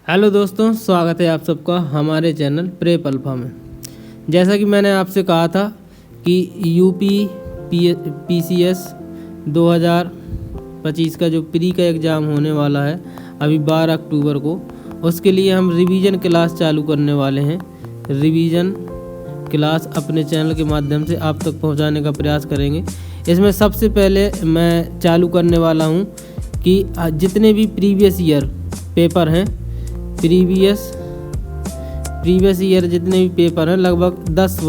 Hello दोस्तों, स्वागत है आप सबका हमारे चैनल प्रेप अल्फा में। जैसा कि मैंने आपसे कहा था कि यूपी पीसीएस 2025 का जो प्री का एग्ज़ाम होने वाला है अभी 12 अक्टूबर को, उसके लिए हम रिवीजन क्लास चालू करने वाले हैं। रिवीजन क्लास अपने चैनल के माध्यम से आप तक पहुंचाने का प्रयास करेंगे। इसमें सबसे पहले मैं चालू करने वाला हूं कि जितने भी प्रीवियस ईयर पेपर हैं, प्रीवियस ईयर जितने भी पेपर हैं लगभग 10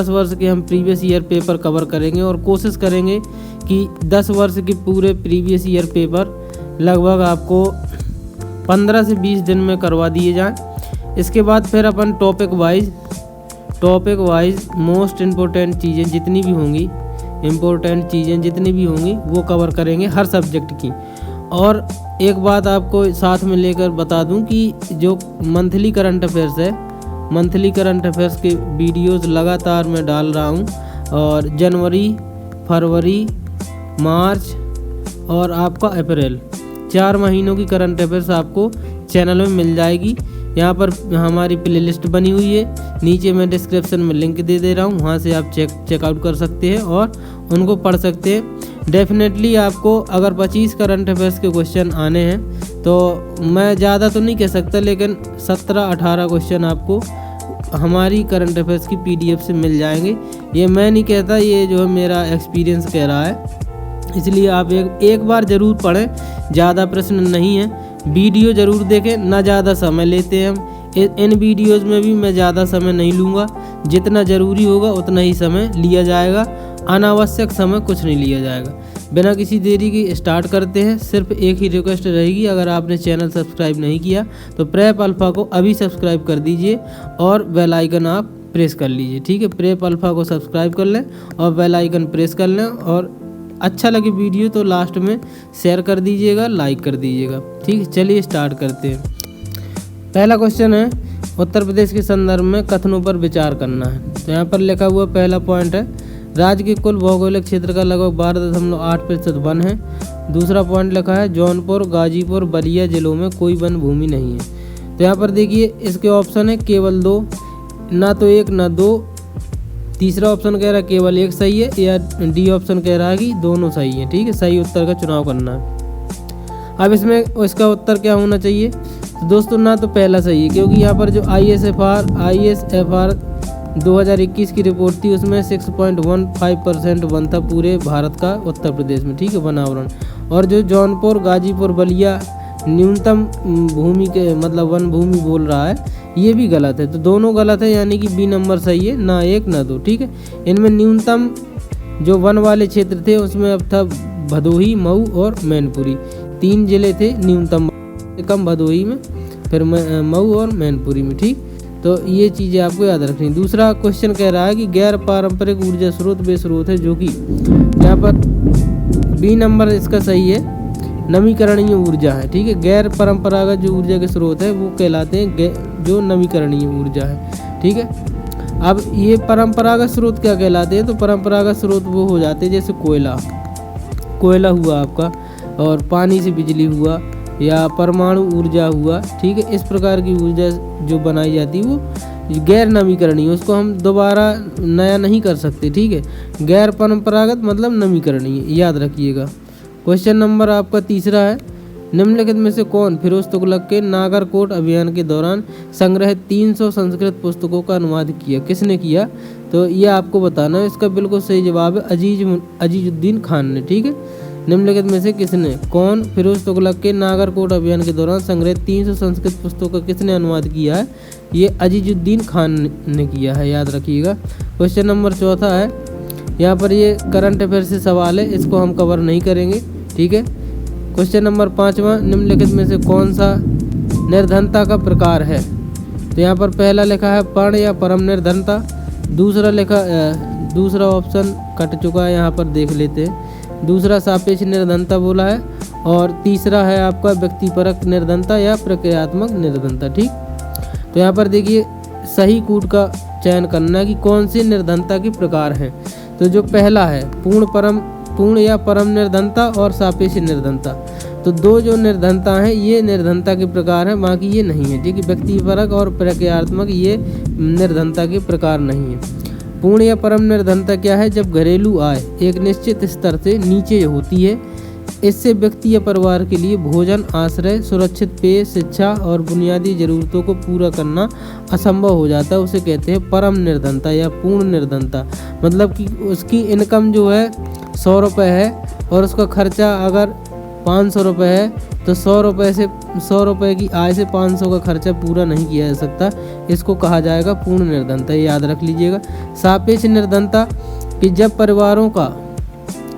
वर्ष के हम प्रीवियस ईयर पेपर कवर करेंगे और कोशिश करेंगे कि 10 वर्ष के पूरे प्रीवियस ईयर पेपर लगभग आपको 15 से 20 दिन में करवा दिए जाएं। इसके बाद फिर अपन टॉपिक वाइज मोस्ट इम्पोर्टेंट चीज़ें जितनी भी होंगी वो कवर करेंगे हर सब्जेक्ट की। और एक बात आपको साथ में लेकर बता दूं कि जो मंथली करंट अफेयर्स के वीडियोस लगातार मैं डाल रहा हूं और जनवरी, फरवरी, मार्च और आपका अप्रैल 4 महीनों की करंट अफेयर्स आपको चैनल में मिल जाएगी। यहाँ पर हमारी प्लेलिस्ट बनी हुई है, नीचे मैं डिस्क्रिप्शन में लिंक दे रहा हूँ, वहाँ से आप चेकआउट कर सकते हैं और उनको पढ़ सकते हैं। डेफिनेटली आपको अगर 25 करंट अफेयर्स के क्वेश्चन आने हैं तो मैं ज़्यादा तो नहीं कह सकता, लेकिन 17-18 क्वेश्चन आपको हमारी करंट अफेयर्स की PDF से मिल जाएंगे। ये मैं नहीं कहता, ये जो है मेरा एक्सपीरियंस कह रहा है, इसलिए आप एक बार ज़रूर पढ़ें। ज़्यादा प्रश्न नहीं है, वीडियो ज़रूर देखें, ना ज़्यादा समय लेते हैं हम। इन वीडियोज़ में भी मैं ज़्यादा समय नहीं लूँगा, जितना ज़रूरी होगा उतना ही समय लिया जाएगा, अनावश्यक समय कुछ नहीं लिया जाएगा। बिना किसी देरी की स्टार्ट करते हैं। सिर्फ एक ही रिक्वेस्ट रहेगी, अगर आपने चैनल सब्सक्राइब नहीं किया तो प्रेप अल्फा को अभी सब्सक्राइब कर दीजिए और बेल आइकन आप प्रेस कर लीजिए, ठीक है। प्रेप अल्फा को सब्सक्राइब कर लें और बेल आइकन प्रेस कर लें, और अच्छा लगे वीडियो तो लास्ट में शेयर कर दीजिएगा, लाइक कर दीजिएगा, ठीक है। चलिए स्टार्ट करते हैं। पहला क्वेश्चन है, उत्तर प्रदेश के संदर्भ में कथनों पर विचार करना है। तो यहाँ पर लिखा हुआ पहला पॉइंट है, राज्य के कुल भौगोलिक क्षेत्र का लगभग 12.8% वन है। दूसरा पॉइंट लिखा है, जौनपुर, गाजीपुर, बलिया जिलों में कोई वन भूमि नहीं है। तो यहाँ पर देखिए इसके ऑप्शन है केवल 2, ना तो 1 ना 2। तीसरा ऑप्शन कह रहा है केवल 1 सही है, या डी ऑप्शन कह रहा है कि दोनों सही है, ठीक है। सही उत्तर का चुनाव करना है। अब इसमें इसका उत्तर क्या होना चाहिए? तो दोस्तों ना तो पहला सही है, क्योंकि यहाँ पर जो ISFR 2021 की रिपोर्ट थी उसमें 6.15% वन था पूरे भारत का, उत्तर प्रदेश में, ठीक है, वनावरण। और जो जौनपुर, गाजीपुर, बलिया न्यूनतम भूमि के मतलब वन भूमि बोल रहा है, ये भी गलत है। तो दोनों गलत है, यानी कि बी नंबर सही है, ना 1 ना 2, ठीक है। इनमें न्यूनतम जो वन वाले क्षेत्र थे उसमें अब था भदोही, मऊ और मैनपुरी, 3 जिले थे न्यूनतम, कम भदोही में, फिर मऊ और मैनपुरी में, ठीक। तो ये चीज़ें आपको याद रखनी। दूसरा क्वेश्चन कह रहा है कि गैर पारंपरिक ऊर्जा स्रोत वे स्रोत है जो कि, यहाँ पर बी नंबर इसका सही है, नवीकरणीय ऊर्जा है, ठीक है। गैर परंपरागत जो ऊर्जा के स्रोत है वो कहलाते हैं जो नवीकरणीय ऊर्जा है, ठीक है। अब ये परंपरागत स्रोत क्या कहलाते हैं? तो परंपरागत स्रोत वो हो जाते हैं जैसे कोयला हुआ आपका, और पानी से बिजली हुआ, या परमाणु ऊर्जा हुआ, ठीक है। इस प्रकार की ऊर्जा जो बनाई जाती है वो गैर नवीकरणीय, उसको हम दोबारा नया नहीं कर सकते, ठीक है। गैर परंपरागत मतलब नवीकरणीय, याद रखिएगा। क्वेश्चन नंबर आपका तीसरा है, निम्नलिखित में से कौन फिरोज तुगलक के नागरकोट अभियान के दौरान संग्रहित 300 संस्कृत पुस्तकों का अनुवाद किया? किसने किया? तो ये आपको बताना है। इसका बिल्कुल सही जवाब है अजीजुद्दीन खान ने, ठीक है। निम्नलिखित में से किसने, कौन फिरोज तुगलक के नागरकोट अभियान के दौरान संग्रहित 300 संस्कृत पुस्तकों का किसने अनुवाद किया है? ये अजीजुद्दीन खान ने किया है, याद रखिएगा। क्वेश्चन नंबर चौथा है, यहाँ पर ये करंट अफेयर से सवाल है, इसको हम कवर नहीं करेंगे, ठीक है। क्वेश्चन नंबर 5वां, निम्नलिखित में से कौन सा निर्धनता का प्रकार है? तो यहाँ पर पहला लिखा है पर्ण या परम निर्धनता। दूसरा ऑप्शन कट चुका है, यहाँ पर देख लेते हैं। दूसरा सापेक्ष निर्धनता बोला है, और तीसरा है आपका व्यक्तिपरक निर्धनता या प्रक्रियात्मक निर्धनता, ठीक। तो यहाँ पर देखिए सही कूट का चयन करना है कि कौन सी निर्धनता के प्रकार हैं। तो जो पहला है पूर्ण या परम निर्धनता और सापेक्ष निर्धनता। तो दो जो निर्धनता है ये निर्धनता के प्रकार है, बाकी ये नहीं है, ठीक है। व्यक्तिपरक और प्रक्रियात्मक ये निर्धनता के प्रकार नहीं है। पूर्ण या परम निर्धनता क्या है? जब घरेलू आय एक निश्चित स्तर से नीचे होती है, इससे व्यक्ति या परिवार के लिए भोजन, आश्रय, सुरक्षित पेय, शिक्षा और बुनियादी ज़रूरतों को पूरा करना असंभव हो जाता है, उसे कहते हैं परम निर्धनता या पूर्ण निर्धनता। मतलब कि उसकी इनकम जो है 100 रुपये है और उसका खर्चा अगर 500 रुपये है, तो 100 रुपये की आय से 500 का खर्चा पूरा नहीं किया जा सकता, इसको कहा जाएगा पूर्ण निर्धनता, याद रख लीजिएगा। सापेक्ष निर्धनता कि जब परिवारों का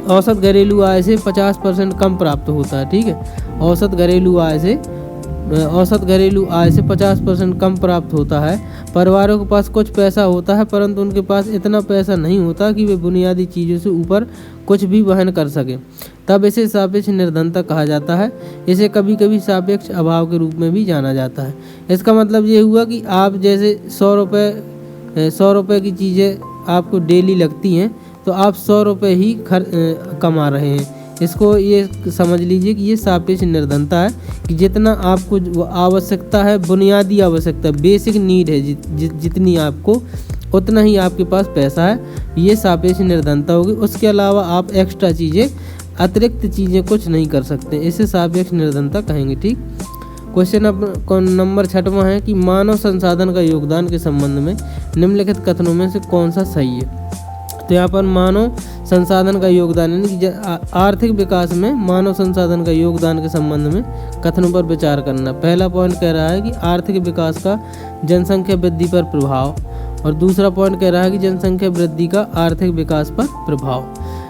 औसत घरेलू आय से 50% कम प्राप्त होता है, ठीक है। औसत घरेलू आय से 50% कम प्राप्त होता है। परिवारों के पास कुछ पैसा होता है परंतु उनके पास इतना पैसा नहीं होता कि वे बुनियादी चीज़ों से ऊपर कुछ भी वहन कर सकें, तब इसे सापेक्ष निर्धनता कहा जाता है। इसे कभी कभी सापेक्ष अभाव के रूप में भी जाना जाता है। इसका मतलब ये हुआ कि आप जैसे 100 रुपये की चीज़ें आपको डेली लगती हैं, तो आप 100 रुपये ही कमा रहे हैं। इसको ये समझ लीजिए कि ये सापेक्ष निर्धनता है कि जितना आपको आवश्यकता है, बुनियादी आवश्यकता, बेसिक नीड है, जितनी आपको उतना ही आपके पास पैसा है, ये सापेक्ष निर्धनता होगी। उसके अलावा आप एक्स्ट्रा चीज़ें, अतिरिक्त चीज़ें कुछ नहीं कर सकते, इसे सापेक्ष निर्धनता कहेंगे, ठीक। क्वेश्चन नंबर 6वां है कि मानव संसाधन का योगदान के संबंध में निम्नलिखित कथनों में से कौन सा सही है? तो यहाँ पर मानव संसाधन का योगदान यानी कि आर्थिक विकास में मानव संसाधन का योगदान के संबंध में कथनों पर विचार करना। पहला पॉइंट कह रहा है कि आर्थिक विकास का जनसंख्या वृद्धि पर प्रभाव, और दूसरा पॉइंट कह रहा है कि जनसंख्या वृद्धि का आर्थिक विकास पर प्रभाव।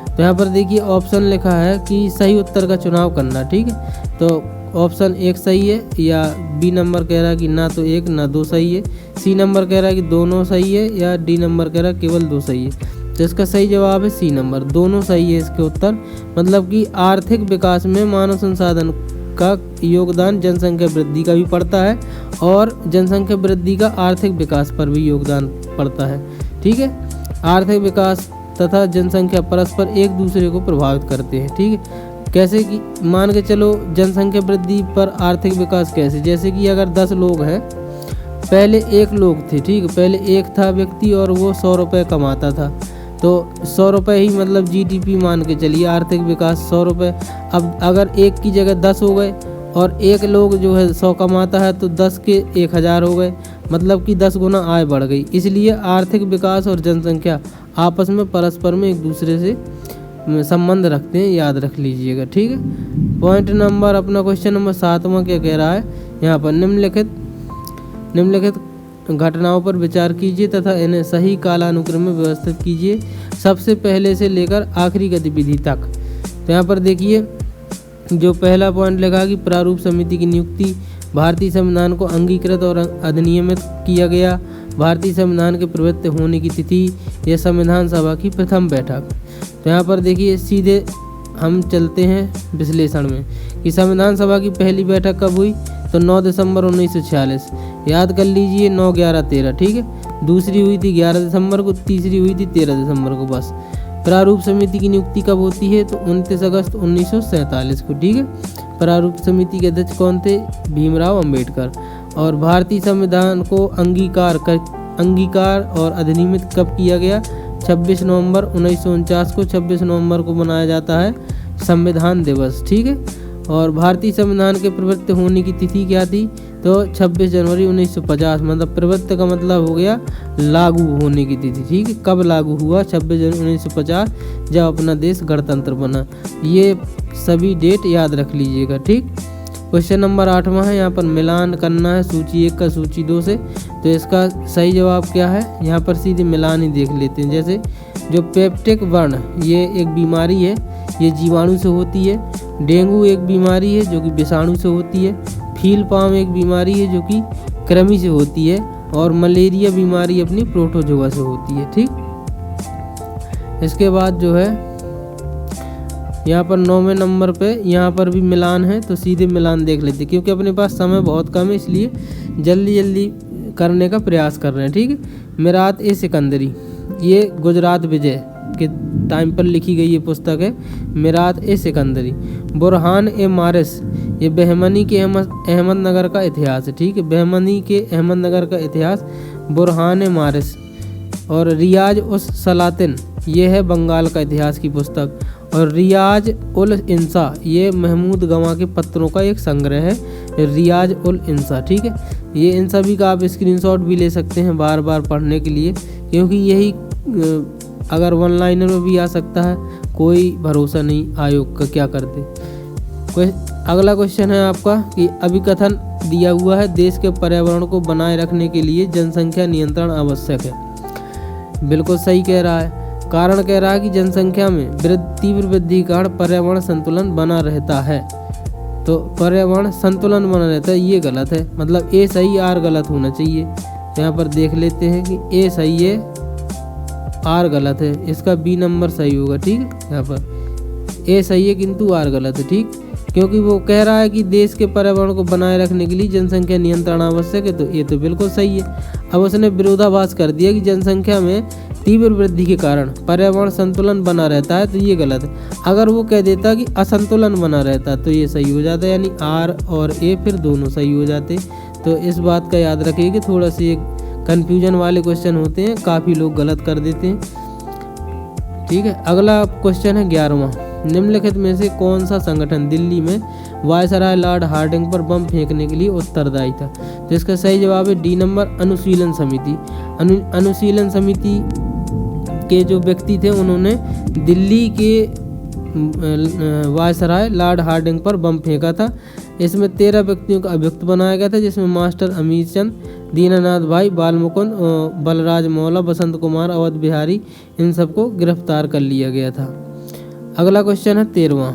तो यहाँ पर देखिए ऑप्शन लिखा है कि सही उत्तर का चुनाव करना, ठीक है। तो ऑप्शन 1 सही है, या बी नंबर कह रहा है कि ना तो 1 ना 2 सही है, सी नंबर कह रहा है कि दोनों सही है, या डी नंबर कह रहा है केवल 2 सही है। तो इसका सही जवाब है सी नंबर, दोनों सही है इसके उत्तर। मतलब कि आर्थिक विकास में मानव संसाधन का योगदान जनसंख्या वृद्धि का भी पड़ता है और जनसंख्या वृद्धि का आर्थिक विकास पर भी योगदान पड़ता है, ठीक है। आर्थिक विकास तथा जनसंख्या परस्पर एक दूसरे को प्रभावित करते हैं, ठीक है। कैसे कि मान के चलो जनसंख्या वृद्धि पर आर्थिक विकास कैसे, जैसे कि अगर 10 लोग हैं, पहले 1 लोग थे, ठीक है, पहले एक था व्यक्ति और वो 100 रुपये कमाता था, तो 100 रुपये ही मतलब जीडीपी मान के चलिए, आर्थिक विकास 100 रुपये। अब अगर 1 की जगह 10 हो गए और 1 लोग जो है 100 कमाता है, तो 10 के 1000 हो गए, मतलब कि 10 गुना आय बढ़ गई। इसलिए आर्थिक विकास और जनसंख्या आपस में परस्पर में एक दूसरे से संबंध रखते हैं, याद रख लीजिएगा, ठीक है। पॉइंट नंबर अपना क्वेश्चन नंबर 7वां क्या कह रहा है? यहाँ पर निम्नलिखित घटनाओं पर विचार कीजिए तथा इन्हें सही कालानुक्रम में व्यवस्थित कीजिए, सबसे पहले से लेकर आखिरी गतिविधि तक। तो यहाँ पर देखिए जो पहला पॉइंट लिखा कि प्रारूप समिति की नियुक्ति, भारतीय संविधान को अंगीकृत और अधिनियमित किया गया, भारतीय संविधान के प्रवृत्त होने की तिथि, यह संविधान सभा की प्रथम बैठक। तो यहाँ पर देखिए सीधे हम चलते हैं विश्लेषण में कि संविधान सभा की पहली बैठक कब हुई, तो 9 दिसंबर 1946, याद कर लीजिए 9, 11, 13, ठीक है। दूसरी हुई थी 11 दिसंबर को, तीसरी हुई थी 13 दिसंबर को बस। प्रारूप समिति की नियुक्ति कब होती है, तो 29 अगस्त 1947 को, ठीक है। प्रारूप समिति के अध्यक्ष कौन थे? भीमराव अंबेडकर। और भारतीय संविधान को अंगीकार और अधिनियमित कब किया गया? 26 नवंबर 1949 को। 26 नवंबर को मनाया जाता है संविधान दिवस, ठीक है। और भारतीय संविधान के प्रवृत्त होने की तिथि क्या थी, तो 26 जनवरी 1950, मतलब प्रवृत्त का मतलब हो गया लागू होने की तिथि, ठीक है। कब लागू हुआ? 26 जनवरी 1950, जब अपना देश गणतंत्र बना। ये सभी डेट याद रख लीजिएगा, ठीक। क्वेश्चन नंबर 8वां है, यहाँ पर मिलान करना है सूची 1 का सूची 2 से। तो इसका सही जवाब क्या है? यहाँ पर सीधे मिलान ही देख लेते हैं। जैसे जो पेप्टिक वर्ण, ये एक बीमारी है, ये जीवाणु से होती है। डेंगू एक बीमारी है जो कि विषाणु से होती है। फील पाम एक बीमारी है जो कि कृमि से होती है। और मलेरिया बीमारी अपनी प्रोटोजोआ से होती है, ठीक। इसके बाद जो है यहाँ पर 9वें नंबर पे यहाँ पर भी मिलान है, तो सीधे मिलान देख लेते हैं क्योंकि अपने पास समय बहुत कम है, इसलिए जल्दी जल्दी करने का प्रयास कर रहे हैं, ठीक है। मिरात ए सिकंदरी, ये गुजरात विजय के टाइम पर लिखी गई ये पुस्तक है मिरात ए सिकंदरी। बुरहान ए मारिस, ये बहमनी के अहमदनगर का इतिहास है, ठीक है, बहमनी के अहमदनगर का इतिहास बुरहान ए मारिस। और रियाज उस सलातिन, ये है बंगाल का इतिहास की पुस्तक। और रियाज उल इंसा, ये महमूद गवां के पत्रों का एक संग्रह है, रियाज उल इंसा, ठीक है। ये इन सभी का आप स्क्रीनशॉट भी ले सकते हैं बार बार पढ़ने के लिए, क्योंकि यही अगर वन लाइनर में भी आ सकता है, कोई भरोसा नहीं आयोग का क्या करते। अगला क्वेश्चन है आपका कि अभिकथन दिया हुआ है देश के पर्यावरण को बनाए रखने के लिए जनसंख्या नियंत्रण आवश्यक है। बिल्कुल सही कह रहा है। कारण कह रहा है कि जनसंख्या में तीव्र वृद्धि के कारण पर्यावरण संतुलन बना रहता है। तो पर्यावरण संतुलन बना रहता है, ये गलत है, मतलब ए सही आर गलत होना चाहिए। तो यहाँ पर देख लेते हैं कि ए सही है आर गलत है, इसका बी नंबर सही होगा, ठीक है। यहाँ पर ए सही है किंतु आर गलत है, ठीक, क्योंकि वो कह रहा है कि देश के पर्यावरण को बनाए रखने के लिए जनसंख्या नियंत्रण आवश्यक है, तो ये तो बिल्कुल सही है। अब उसने विरोधाभास कर दिया कि जनसंख्या में तीव्र वृद्धि के कारण पर्यावरण संतुलन बना रहता है, तो ये गलत है। अगर वो कह देता कि असंतुलन बना रहता तो ये सही हो जाता, यानी आर और ए फिर दोनों सही हो जाते। तो इस बात का याद रखिए कि थोड़ा सी कन्फ्यूजन वाले क्वेश्चन होते हैं, काफ़ी लोग गलत कर देते हैं, ठीक है। अगला क्वेश्चन है 11वां, निम्नलिखित में से कौन सा संगठन दिल्ली में वायसराय लॉर्ड हार्डिंग पर बम फेंकने के लिए उत्तरदायी था। तो इसका सही जवाब है डी नंबर अनुशीलन समिति। अनुशीलन समिति के जो व्यक्ति थे उन्होंने दिल्ली के वायसराय लॉर्ड हार्डिंग पर बम फेंका था। इसमें 13 व्यक्तियों का अभियुक्त बनाया गया था, जिसमें मास्टर अमीर चंद, दीनानाथ भाई, बालमुकुंद, बलराज मौला, बसंत कुमार, अवध बिहारी, इन सबको गिरफ्तार कर लिया गया था। अगला क्वेश्चन है 12वां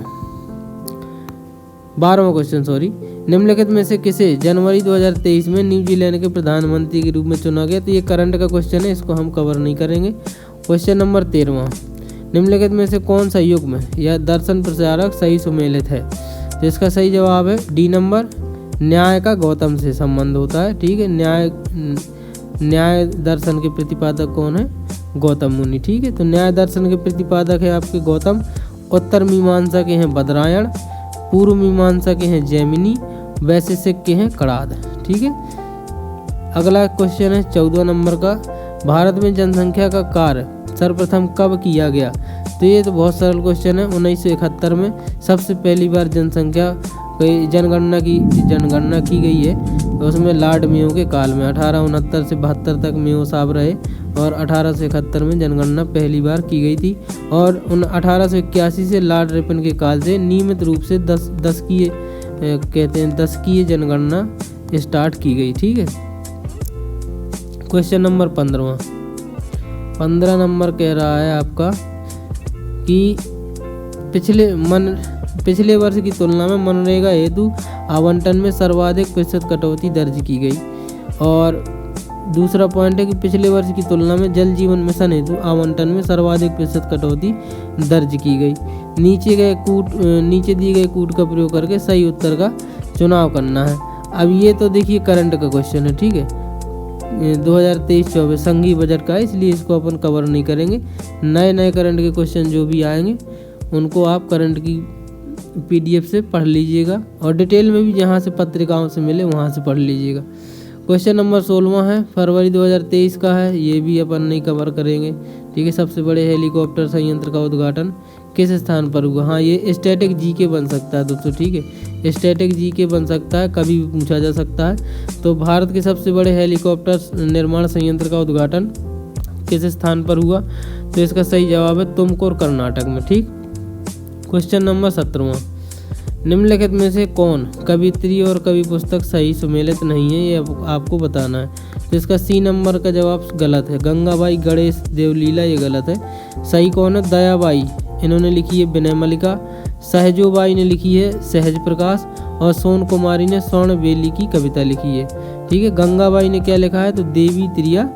क्वेश्चन निम्नलिखित में से किसे जनवरी 2023 में न्यूजीलैंड के प्रधानमंत्री के रूप में चुना गया। तो ये करंट का क्वेश्चन है, इसको हम कवर नहीं करेंगे। क्वेश्चन नंबर 13वां, निम्नलिखित में से कौन सा युग्म या दर्शन प्रचारक सही सुमेलित है। तो इसका सही जवाब है डी नंबर, न्याय का गौतम से संबंध होता है, ठीक है। न्याय दर्शन के प्रतिपादक कौन है, गौतम मुनि, ठीक है। तो न्याय दर्शन के प्रतिपादक है आपके गौतम। उत्तर मीमांसा के हैं बदरायण, पूर्व मीमांसा के हैं जैमिनी, वैशेषिक के हैं कणाद, ठीक है। अगला क्वेश्चन है 14 नंबर का, भारत में जनसंख्या का कार्य सर्वप्रथम कब किया गया। तो ये तो बहुत सरल क्वेश्चन है। 1971 में सबसे पहली बार जनगणना की गई है। तो उसमें लॉर्ड मेयो के काल में 1869 से 72 तक मेयो साहब रहे और 1871 में जनगणना पहली बार की गई थी। और 1881 से लॉर्ड रिपन के काल से नियमित रूप से 10 की जनगणना स्टार्ट की गई, ठीक है। क्वेश्चन नंबर 15 नंबर कह रहा है आपका कि पिछले वर्ष की तुलना में मनरेगा हेतु आवंटन में सर्वाधिक प्रतिशत कटौती दर्ज की गई। और दूसरा पॉइंट है कि पिछले वर्ष की तुलना में जल जीवन मिशन हेतु आवंटन में सर्वाधिक प्रतिशत कटौती दर्ज की गई। नीचे दिए गए कूट का प्रयोग करके सही उत्तर का चुनाव करना है। अब ये तो देखिए करंट का क्वेश्चन है, ठीक है, 2023-24 संघीय बजट का है, इसलिए इसको अपन कवर नहीं करेंगे। नए करंट के क्वेश्चन जो भी आएंगे उनको आप करंट की PDF से पढ़ लीजिएगा और डिटेल में भी जहाँ से पत्रिकाओं से मिले वहाँ से पढ़ लीजिएगा। क्वेश्चन नंबर 16 है, फरवरी 2023 का है, ये भी अपन नहीं कवर करेंगे, ठीक है। सबसे बड़े हेलीकॉप्टर संयंत्र का उद्घाटन किस स्थान पर हुआ। हाँ, ये स्टैटिक जीके बन सकता है दोस्तों, ठीक है, स्टैटिक जीके बन सकता है, कभी भी पूछा जा सकता है। तो भारत के सबसे बड़े हेलीकॉप्टर निर्माण संयंत्र का उद्घाटन किस स्थान पर हुआ। तो इसका सही जवाब है तुमकुर, कर्नाटक में, ठीक। क्वेश्चन नंबर 17, निम्नलिखित में से कौन कवित्री और कवि पुस्तक सही सुमेलित नहीं है, ये आपको बताना है। तो इसका सी नंबर का जवाब गलत है, गंगाबाई गणेश देवलीला, ये गलत है। सही कौन है, दयाबाई, इन्होंने लिखी है विनय मल्लिका, सहजोबाई ने लिखी है सहज प्रकाश और सोन कुमारी ने स्वर्ण बेली की कविता लिखी है, ठीक है। गंगाबाई ने क्या लिखा है, तो देवी त्रिया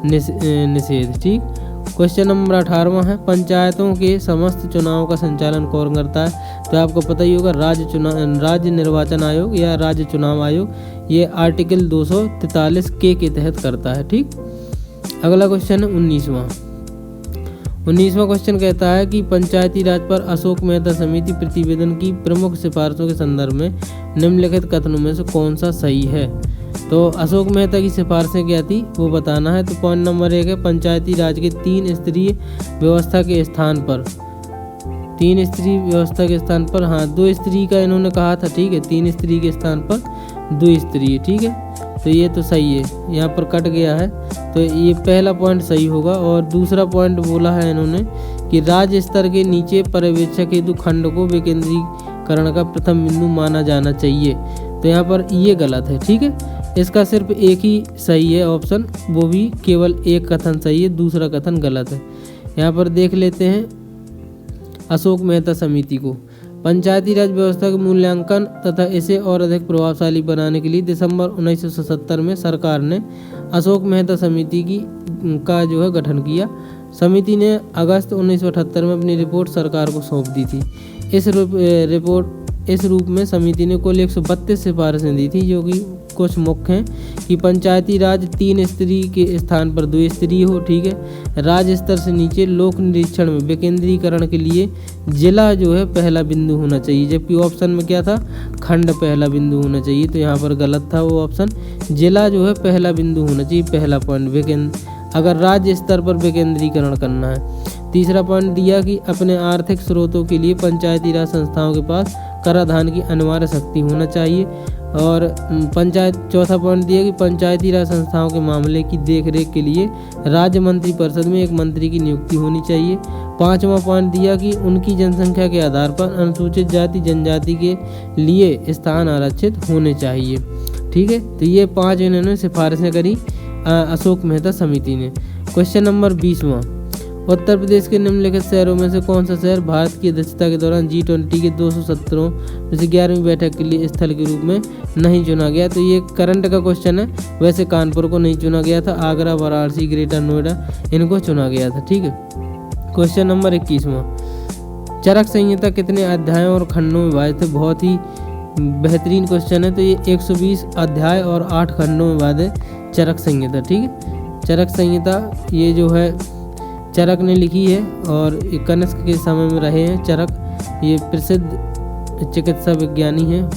निषेध, ठीक। क्वेश्चन नंबर 18 है, पंचायतों के समस्त चुनाव का संचालन कौन करता है। तो आपको पता ही होगा राज्य निर्वाचन आयोग या राज्य चुनाव आयोग, ये आर्टिकल 243 के तहत करता है, ठीक। अगला क्वेश्चन है 19वां। 19वां क्वेश्चन कहता है कि पंचायती राज पर अशोक मेहता समिति प्रतिवेदन की प्रमुख सिफारिशों के संदर्भ में निम्नलिखित कथनों में से कौन सा सही है। तो अशोक मेहता की सिफारिशें क्या थी वो बताना है। तो पॉइंट नंबर 1 है पंचायती राज के 3 स्तरीय व्यवस्था के स्थान पर, 3 स्तरीय व्यवस्था के स्थान पर, हाँ 2 स्तरीय का इन्होंने कहा था, ठीक है, 3 स्तरीय के स्थान पर 2 स्तरीय, ठीक है। तो ये तो सही है, यहाँ पर कट गया है, तो ये पहला पॉइंट सही होगा। और दूसरा पॉइंट बोला है इन्होंने कि राज्य स्तर के नीचे पर्यवेक्षक हेतु खंड को विकेंद्रीकरण का प्रथम बिंदु माना जाना चाहिए। तो यहाँ पर ये गलत है, ठीक है। इसका सिर्फ एक ही सही है ऑप्शन, वो भी केवल एक कथन सही है, दूसरा कथन गलत है। यहाँ पर देख लेते हैं अशोक मेहता समिति को। पंचायती राज व्यवस्था के मूल्यांकन तथा इसे और अधिक प्रभावशाली बनाने के लिए दिसंबर 1977 में सरकार ने अशोक मेहता समिति का जो है गठन किया। समिति ने अगस्त 1978 में अपनी रिपोर्ट सरकार को सौंप दी थी। इस रूप में समिति ने कुल 132 सिफारिशें दी थी, जो कि कुछ मुख्य हैं कि पंचायती राज 3 स्तरीय के स्थान पर 2 स्तरीय हो, ठीक है। राज्य स्तर से नीचे लोक निरीक्षण में विकेंद्रीकरण के लिए जिला जो है पहला बिंदु होना चाहिए, जबकि ऑप्शन में क्या था, खंड पहला बिंदु होना चाहिए। तो यहाँ पर गलत था वो ऑप्शन, जिला जो है पहला बिंदु होना चाहिए, पहला पॉइंट अगर राज्य स्तर पर विकेंद्रीकरण करना है। तीसरा पॉइंट दिया कि अपने आर्थिक स्रोतों के लिए पंचायती राज संस्थाओं के पास कराधान की अनिवार्य शक्ति होना चाहिए। और चौथा पॉइंट दिया कि पंचायती राज संस्थाओं के मामले की देखरेख के लिए राज्य मंत्री परिषद में एक मंत्री की नियुक्ति होनी चाहिए। पांचवा पॉइंट दिया कि उनकी जनसंख्या के आधार पर अनुसूचित जाति जनजाति के लिए स्थान आरक्षित होने चाहिए, ठीक है। तो ये 5 इन्होंने सिफारिशें करी अशोक मेहता समिति ने। क्वेश्चन नंबर 20वां, उत्तर प्रदेश के निम्नलिखित शहरों में से कौन सा शहर भारत की अध्यक्षता के दौरान G20 के 217 में से 11वीं बैठक के लिए स्थल के रूप में नहीं चुना गया। तो ये करंट का क्वेश्चन है, वैसे कानपुर को नहीं चुना गया था, आगरा, वाराणसी, ग्रेटर नोएडा इनको चुना गया था, ठीक है। क्वेश्चन नंबर 21वां, चरक संहिता कितने अध्यायों और खंडों में विभाजित है। बहुत ही बेहतरीन क्वेश्चन है। तो ये 120 अध्याय और 8 खंडों में विभाजित है चरक संहिता, ठीक है। चरक संहिता ये जो है चरक ने लिखी है और कनिष्क के समय में रहे हैं चरक, ये प्रसिद्ध चिकित्सा विज्ञानी हैं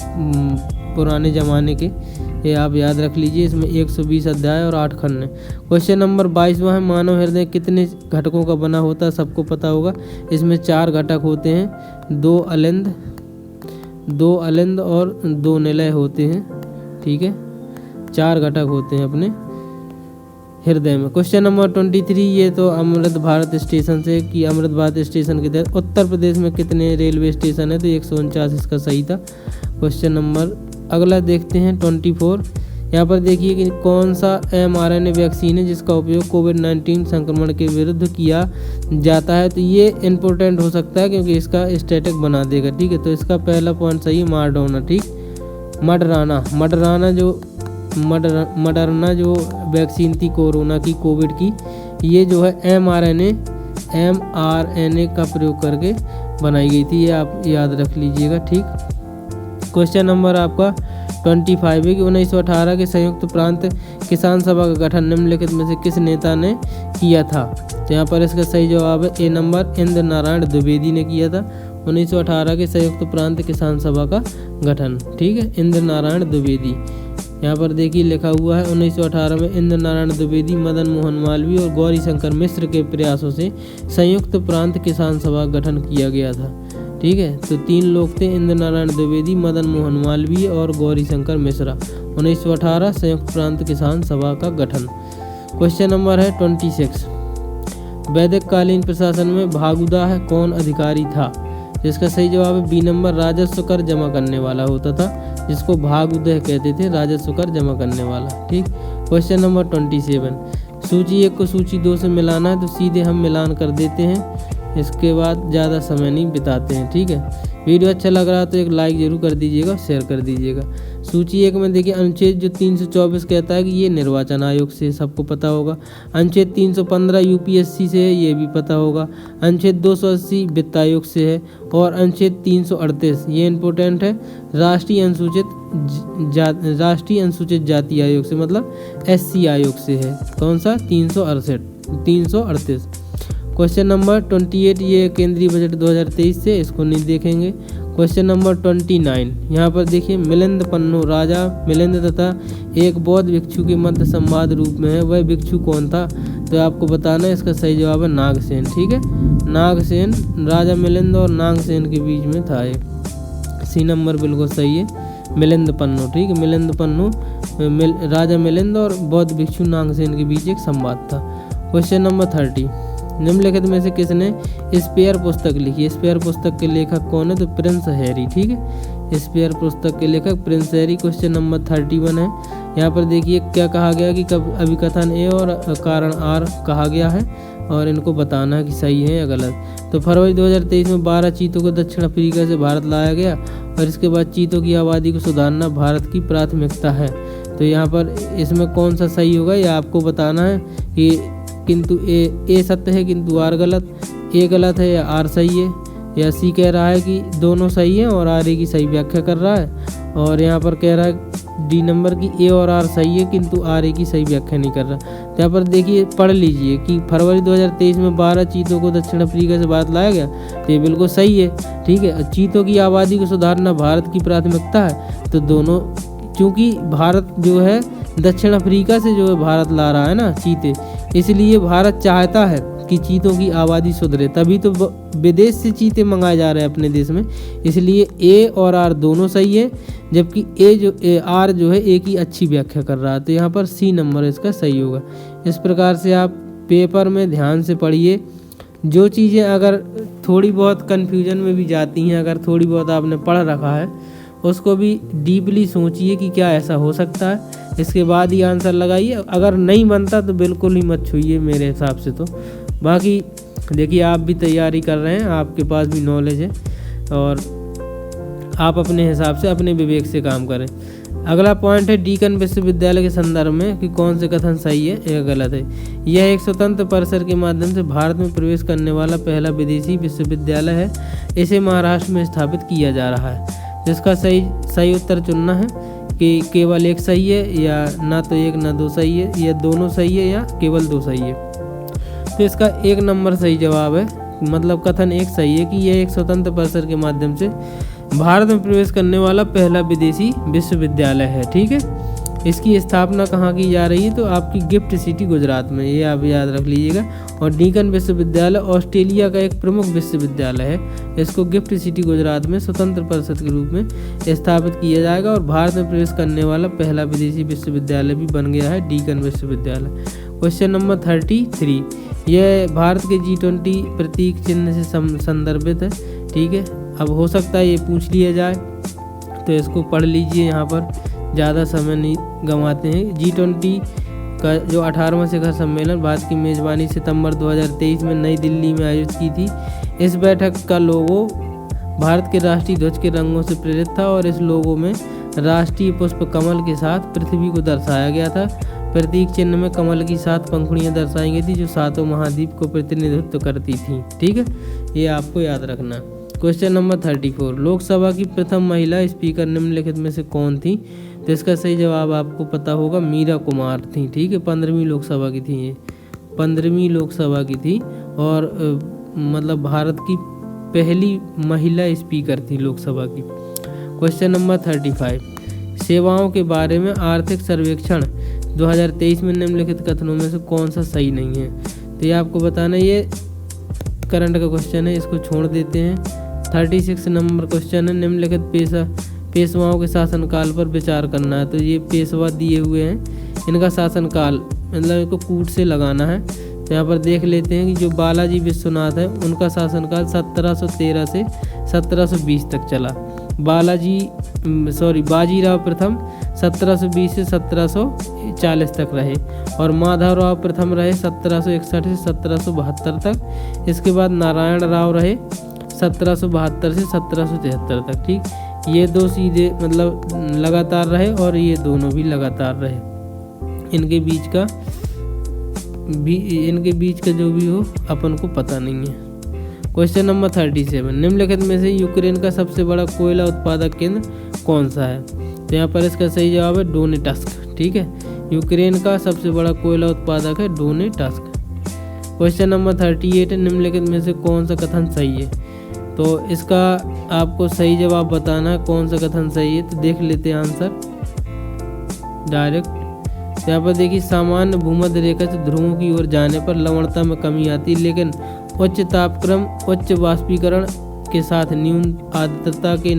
पुराने ज़माने के, ये आप याद रख लीजिए। इसमें 120 अध्याय और 8 खंड हैं। क्वेश्चन नंबर 22वां है, मानव हृदय कितने घटकों का बना होता है, सबको पता होगा। इसमें 4 घटक होते हैं, 2 अलिंद और 2 निलय होते हैं, ठीक है। 4 घटक होते हैं अपने हृदय में। क्वेश्चन नंबर 23, ये तो अमृत भारत स्टेशन से कि अमृत भारत स्टेशन के तहत उत्तर प्रदेश में कितने रेलवे स्टेशन है। तो 149 इसका सही था। क्वेश्चन नंबर अगला देखते हैं 24। यहाँ पर देखिए कि कौन सा mRNA वैक्सीन है जिसका उपयोग कोविड-19 संक्रमण के विरुद्ध किया जाता है। तो ये इम्पोर्टेंट हो सकता है क्योंकि इसका स्टैटिक बना देगा, ठीक है। तो इसका पहला पॉइंट सही, मारडोना, ठीक। मडरना जो वैक्सीन थी कोरोना की, कोविड की, ये जो है mRNA का प्रयोग करके बनाई गई थी, ये आप याद रख लीजिएगा, ठीक। क्वेश्चन नंबर आपका 25 है कि 1918 के संयुक्त प्रांत किसान सभा का गठन निम्नलिखित में से किस नेता ने किया था। तो यहाँ पर इसका सही जवाब है ए नंबर, इंद्र नारायण द्विवेदी ने किया था 1918 के संयुक्त प्रांत किसान सभा का गठन, ठीक है, इंद्र नारायण द्विवेदी। यहाँ पर देखिए लिखा हुआ है 1918 में इंद्र नारायण द्विवेदी, मदन मोहन मालवीय और गौरी शंकर मिश्र के प्रयासों से संयुक्त प्रांत किसान सभा का गठन किया गया था, ठीक है। तो 3 लोग थे, इंद्र नारायण द्विवेदी, मदन मोहन मालवीय और गौरी शंकर मिश्रा। 1918 संयुक्त प्रांत किसान सभा का गठन। क्वेश्चन नंबर है 26, वैदिक कालीन प्रशासन में भागुदाह कौन अधिकारी था। जिसका सही जवाब है बी नंबर, राजस्व कर जमा करने वाला होता था, जिसको भागुदह कहते थे, राजस्व कर जमा करने वाला, ठीक। क्वेश्चन नंबर 27, सूची 1 को सूची 2 से मिलाना है तो सीधे हम मिलान कर देते हैं, इसके बाद ज़्यादा समय नहीं बिताते हैं, ठीक है। वीडियो अच्छा लग रहा है तो एक लाइक जरूर कर दीजिएगा, शेयर कर दीजिएगा। सूची 1 में देखिए अनुच्छेद जो 324 कहता है कि ये निर्वाचन आयोग से, सबको पता होगा। अनुच्छेद 315 यूपीएससी से है, ये भी पता होगा। अनुच्छेद 280 वित्त आयोग से है और अनुच्छेद 338 ये इम्पोर्टेंट है, राष्ट्रीय अनुसूचित जाति आयोग से, मतलब SC आयोग से है। कौन सा, 338। क्वेश्चन नंबर 28 ये केंद्रीय बजट 2023 से, इसको नहीं देखेंगे। क्वेश्चन नंबर 29 यहाँ पर देखिए, मिलिंद पन्नू राजा मिलिंद तथा एक बौद्ध भिक्षु के मध्य संवाद रूप में है, वह भिक्षु कौन था? तो आपको बताना है, इसका सही जवाब है नागसेन। ठीक है, नागसेन राजा मिलिंद और नागसेन के बीच में था ये। सी नंबर बिल्कुल सही है, मिलिंद पन्नू। ठीक है, मिलिंद पन्नू राजा मिलिंद और बौद्ध भिक्षु नागसेन के बीच एक संवाद था। क्वेश्चन नंबर 30 निम्नलिखित में से किसने स्पेयर पुस्तक लिखी? स्पेयर पुस्तक के लेखक कौन है? तो प्रिंस हैरी। ठीक है, स्पेयर पुस्तक के लेखक प्रिंस हैरी। क्वेश्चन नंबर 31 है, यहाँ पर देखिए क्या कहा गया कि कब अभिकथन ए और कारण आर कहा गया है, और इनको बताना है कि सही है या गलत। तो फरवरी 2023 में 12 चीतों को दक्षिण अफ्रीका से भारत लाया गया, और इसके बाद चीतों की आबादी को सुधारना भारत की प्राथमिकता है। तो यहाँ पर इसमें कौन सा सही होगा ये आपको बताना है कि किंतु ए सत्य है किंतु आर गलत, ए गलत है या आर सही है, या सी कह रहा है कि दोनों सही है और आर ए की सही व्याख्या कर रहा है, और यहाँ पर कह रहा है डी नंबर की ए और आर सही है किंतु आर ए की सही व्याख्या नहीं कर रहा। तो यहाँ पर देखिए पढ़ लीजिए कि फरवरी 2023 में 12 चीतों को दक्षिण अफ्रीका से भारत लाया गया, तो ये बिल्कुल सही है। ठीक है, चीतों की आबादी को सुधारना भारत की प्राथमिकता है, तो दोनों, चूँकि भारत जो है दक्षिण अफ्रीका से जो है भारत ला रहा है ना चीते, इसलिए भारत चाहता है कि चीतों की आबादी सुधरे, तभी तो विदेश से चीते मंगाए जा रहे हैं अपने देश में। इसलिए ए और आर दोनों सही है, जबकि आर जो है ए की अच्छी व्याख्या कर रहा है। तो यहाँ पर सी नंबर इसका सही होगा। इस प्रकार से आप पेपर में ध्यान से पढ़िए। जो चीज़ें अगर थोड़ी बहुत कन्फ्यूजन में भी जाती हैं, अगर थोड़ी बहुत आपने पढ़ रखा है, उसको भी डीपली सोचिए कि क्या ऐसा हो सकता है, इसके बाद ही आंसर लगाइए। अगर नहीं बनता तो बिल्कुल ही मत छूइए मेरे हिसाब से। तो बाकी देखिए आप भी तैयारी कर रहे हैं, आपके पास भी नॉलेज है, और आप अपने हिसाब से अपने विवेक से काम करें। अगला पॉइंट है डीकन विश्वविद्यालय के संदर्भ में कि कौन से कथन सही है या गलत है। यह एक स्वतंत्र परिसर के माध्यम से भारत में प्रवेश करने वाला पहला विदेशी विश्वविद्यालय है। इसे महाराष्ट्र में स्थापित किया जा रहा है। जिसका सही उत्तर चुनना है कि केवल एक सही है, या ना तो एक ना दो सही है, या दोनों सही है, या केवल दो सही है। तो इसका 1 नंबर सही जवाब है, मतलब कथन 1 सही है कि यह एक स्वतंत्र परिसर के माध्यम से भारत में प्रवेश करने वाला पहला विदेशी विश्वविद्यालय है। ठीक है, इसकी स्थापना कहाँ की जा रही है? तो आपकी गिफ्ट सिटी गुजरात में, ये आप याद रख लीजिएगा। और डीकन विश्वविद्यालय ऑस्ट्रेलिया का एक प्रमुख विश्वविद्यालय है। इसको गिफ्ट सिटी गुजरात में स्वतंत्र परिषद के रूप में स्थापित किया जाएगा, और भारत में प्रवेश करने वाला पहला विदेशी विश्वविद्यालय भी बन गया है डीकन विश्वविद्यालय। क्वेश्चन नंबर 33, यह भारत के G20 प्रतीक चिन्ह से संदर्भित है। ठीक है, अब हो सकता है ये पूछ लिया जाए, तो इसको पढ़ लीजिए। यहाँ पर ज़्यादा समय नहीं गंवाते हैं। G20 का जो 18वां शिखर सम्मेलन भारत की मेज़बानी सितंबर 2023 में नई दिल्ली में आयोजित की थी। इस बैठक का लोगो भारत के राष्ट्रीय ध्वज के रंगों से प्रेरित था, और इस लोगो में राष्ट्रीय पुष्प कमल के साथ पृथ्वी को दर्शाया गया था। प्रतीक चिन्ह में कमल की 7 पंखुड़ियाँ दर्शाई गई थी, जो 7 महाद्वीप को प्रतिनिधित्व करती थी। ठीक है, ये आपको याद रखना है। क्वेश्चन नंबर 34, लोकसभा की प्रथम महिला स्पीकर निम्नलिखित में से कौन थी? तो इसका सही जवाब आपको पता होगा, मीरा कुमार थी। ठीक है, 15वीं लोकसभा की थी ये, 15वीं लोकसभा की थी, और मतलब भारत की पहली महिला स्पीकर थी लोकसभा की। क्वेश्चन नंबर 35, सेवाओं के बारे में आर्थिक सर्वेक्षण 2023 में निम्नलिखित कथनों में से कौन सा सही नहीं है? तो ये आपको बताना, ये करंट का क्वेश्चन है, इसको छोड़ देते हैं। 36 नंबर क्वेश्चन है, निम्नलिखित पेशवाओं के शासनकाल पर विचार करना है। तो ये पेशवा दिए हुए हैं, इनका शासनकाल मतलब इनको कूट से लगाना है। तो यहाँ पर देख लेते हैं कि जो बालाजी विश्वनाथ है उनका शासनकाल 1713 से 1720 तक चला। बाजीराव प्रथम 1720 से 1740 तक रहे, और माधवराव प्रथम रहे 1761 से 1772 तक। इसके बाद नारायण राव रहे 1772 से 1773 तक। ठीक, ये दो सीधे मतलब लगातार रहे, और ये दोनों भी लगातार रहे। इनके बीच का जो भी हो अपन को पता नहीं है। क्वेश्चन नंबर 37, निम्नलिखित में से यूक्रेन का सबसे बड़ा कोयला उत्पादक केंद्र कौन सा है? तो यहाँ पर इसका सही जवाब है डोनेट्स्क। ठीक है, यूक्रेन का सबसे बड़ा कोयला उत्पादक है डोनेट्स्क। क्वेश्चन नंबर 38 है, निम्नलिखित में से कौन सा कथन सही है। तो इसका आपको सही जवाब बताना है कौन सा कथन सही है। तो देख लेते हैं आंसर डायरेक्ट। यहाँ पर देखिए, सामान्य भूमध्य रेखा से ध्रुवों की ओर जाने पर लवणता में कमी आती है, लेकिन उच्च तापक्रम, उच्च वाष्पीकरण के साथ न्यून आर्द्रता के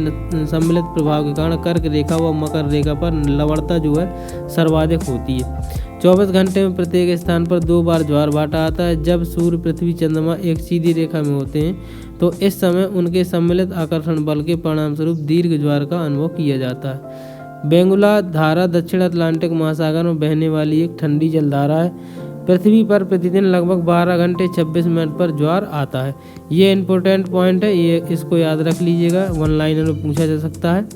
सम्मिलित प्रभाव के कारण कर्क रेखा व मकर रेखा पर लवणता जो है सर्वाधिक होती है। 24 घंटे में प्रत्येक स्थान पर 2 बार ज्वार भाटा आता है। जब सूर्य, पृथ्वी, चंद्रमा एक सीधी रेखा में होते हैं तो इस समय उनके सम्मिलित आकर्षण बल के परिणामस्वरूप दीर्घ ज्वार का अनुभव किया जाता है। बेंगुला धारा दक्षिण अटलांटिक महासागर में बहने वाली एक ठंडी जलधारा है। पृथ्वी पर प्रतिदिन लगभग 12 घंटे 26 मिनट पर ज्वार आता है। ये इम्पोर्टेंट पॉइंट है, ये इसको याद रख लीजिएगा, 1 लाइनर में पूछा जा सकता है।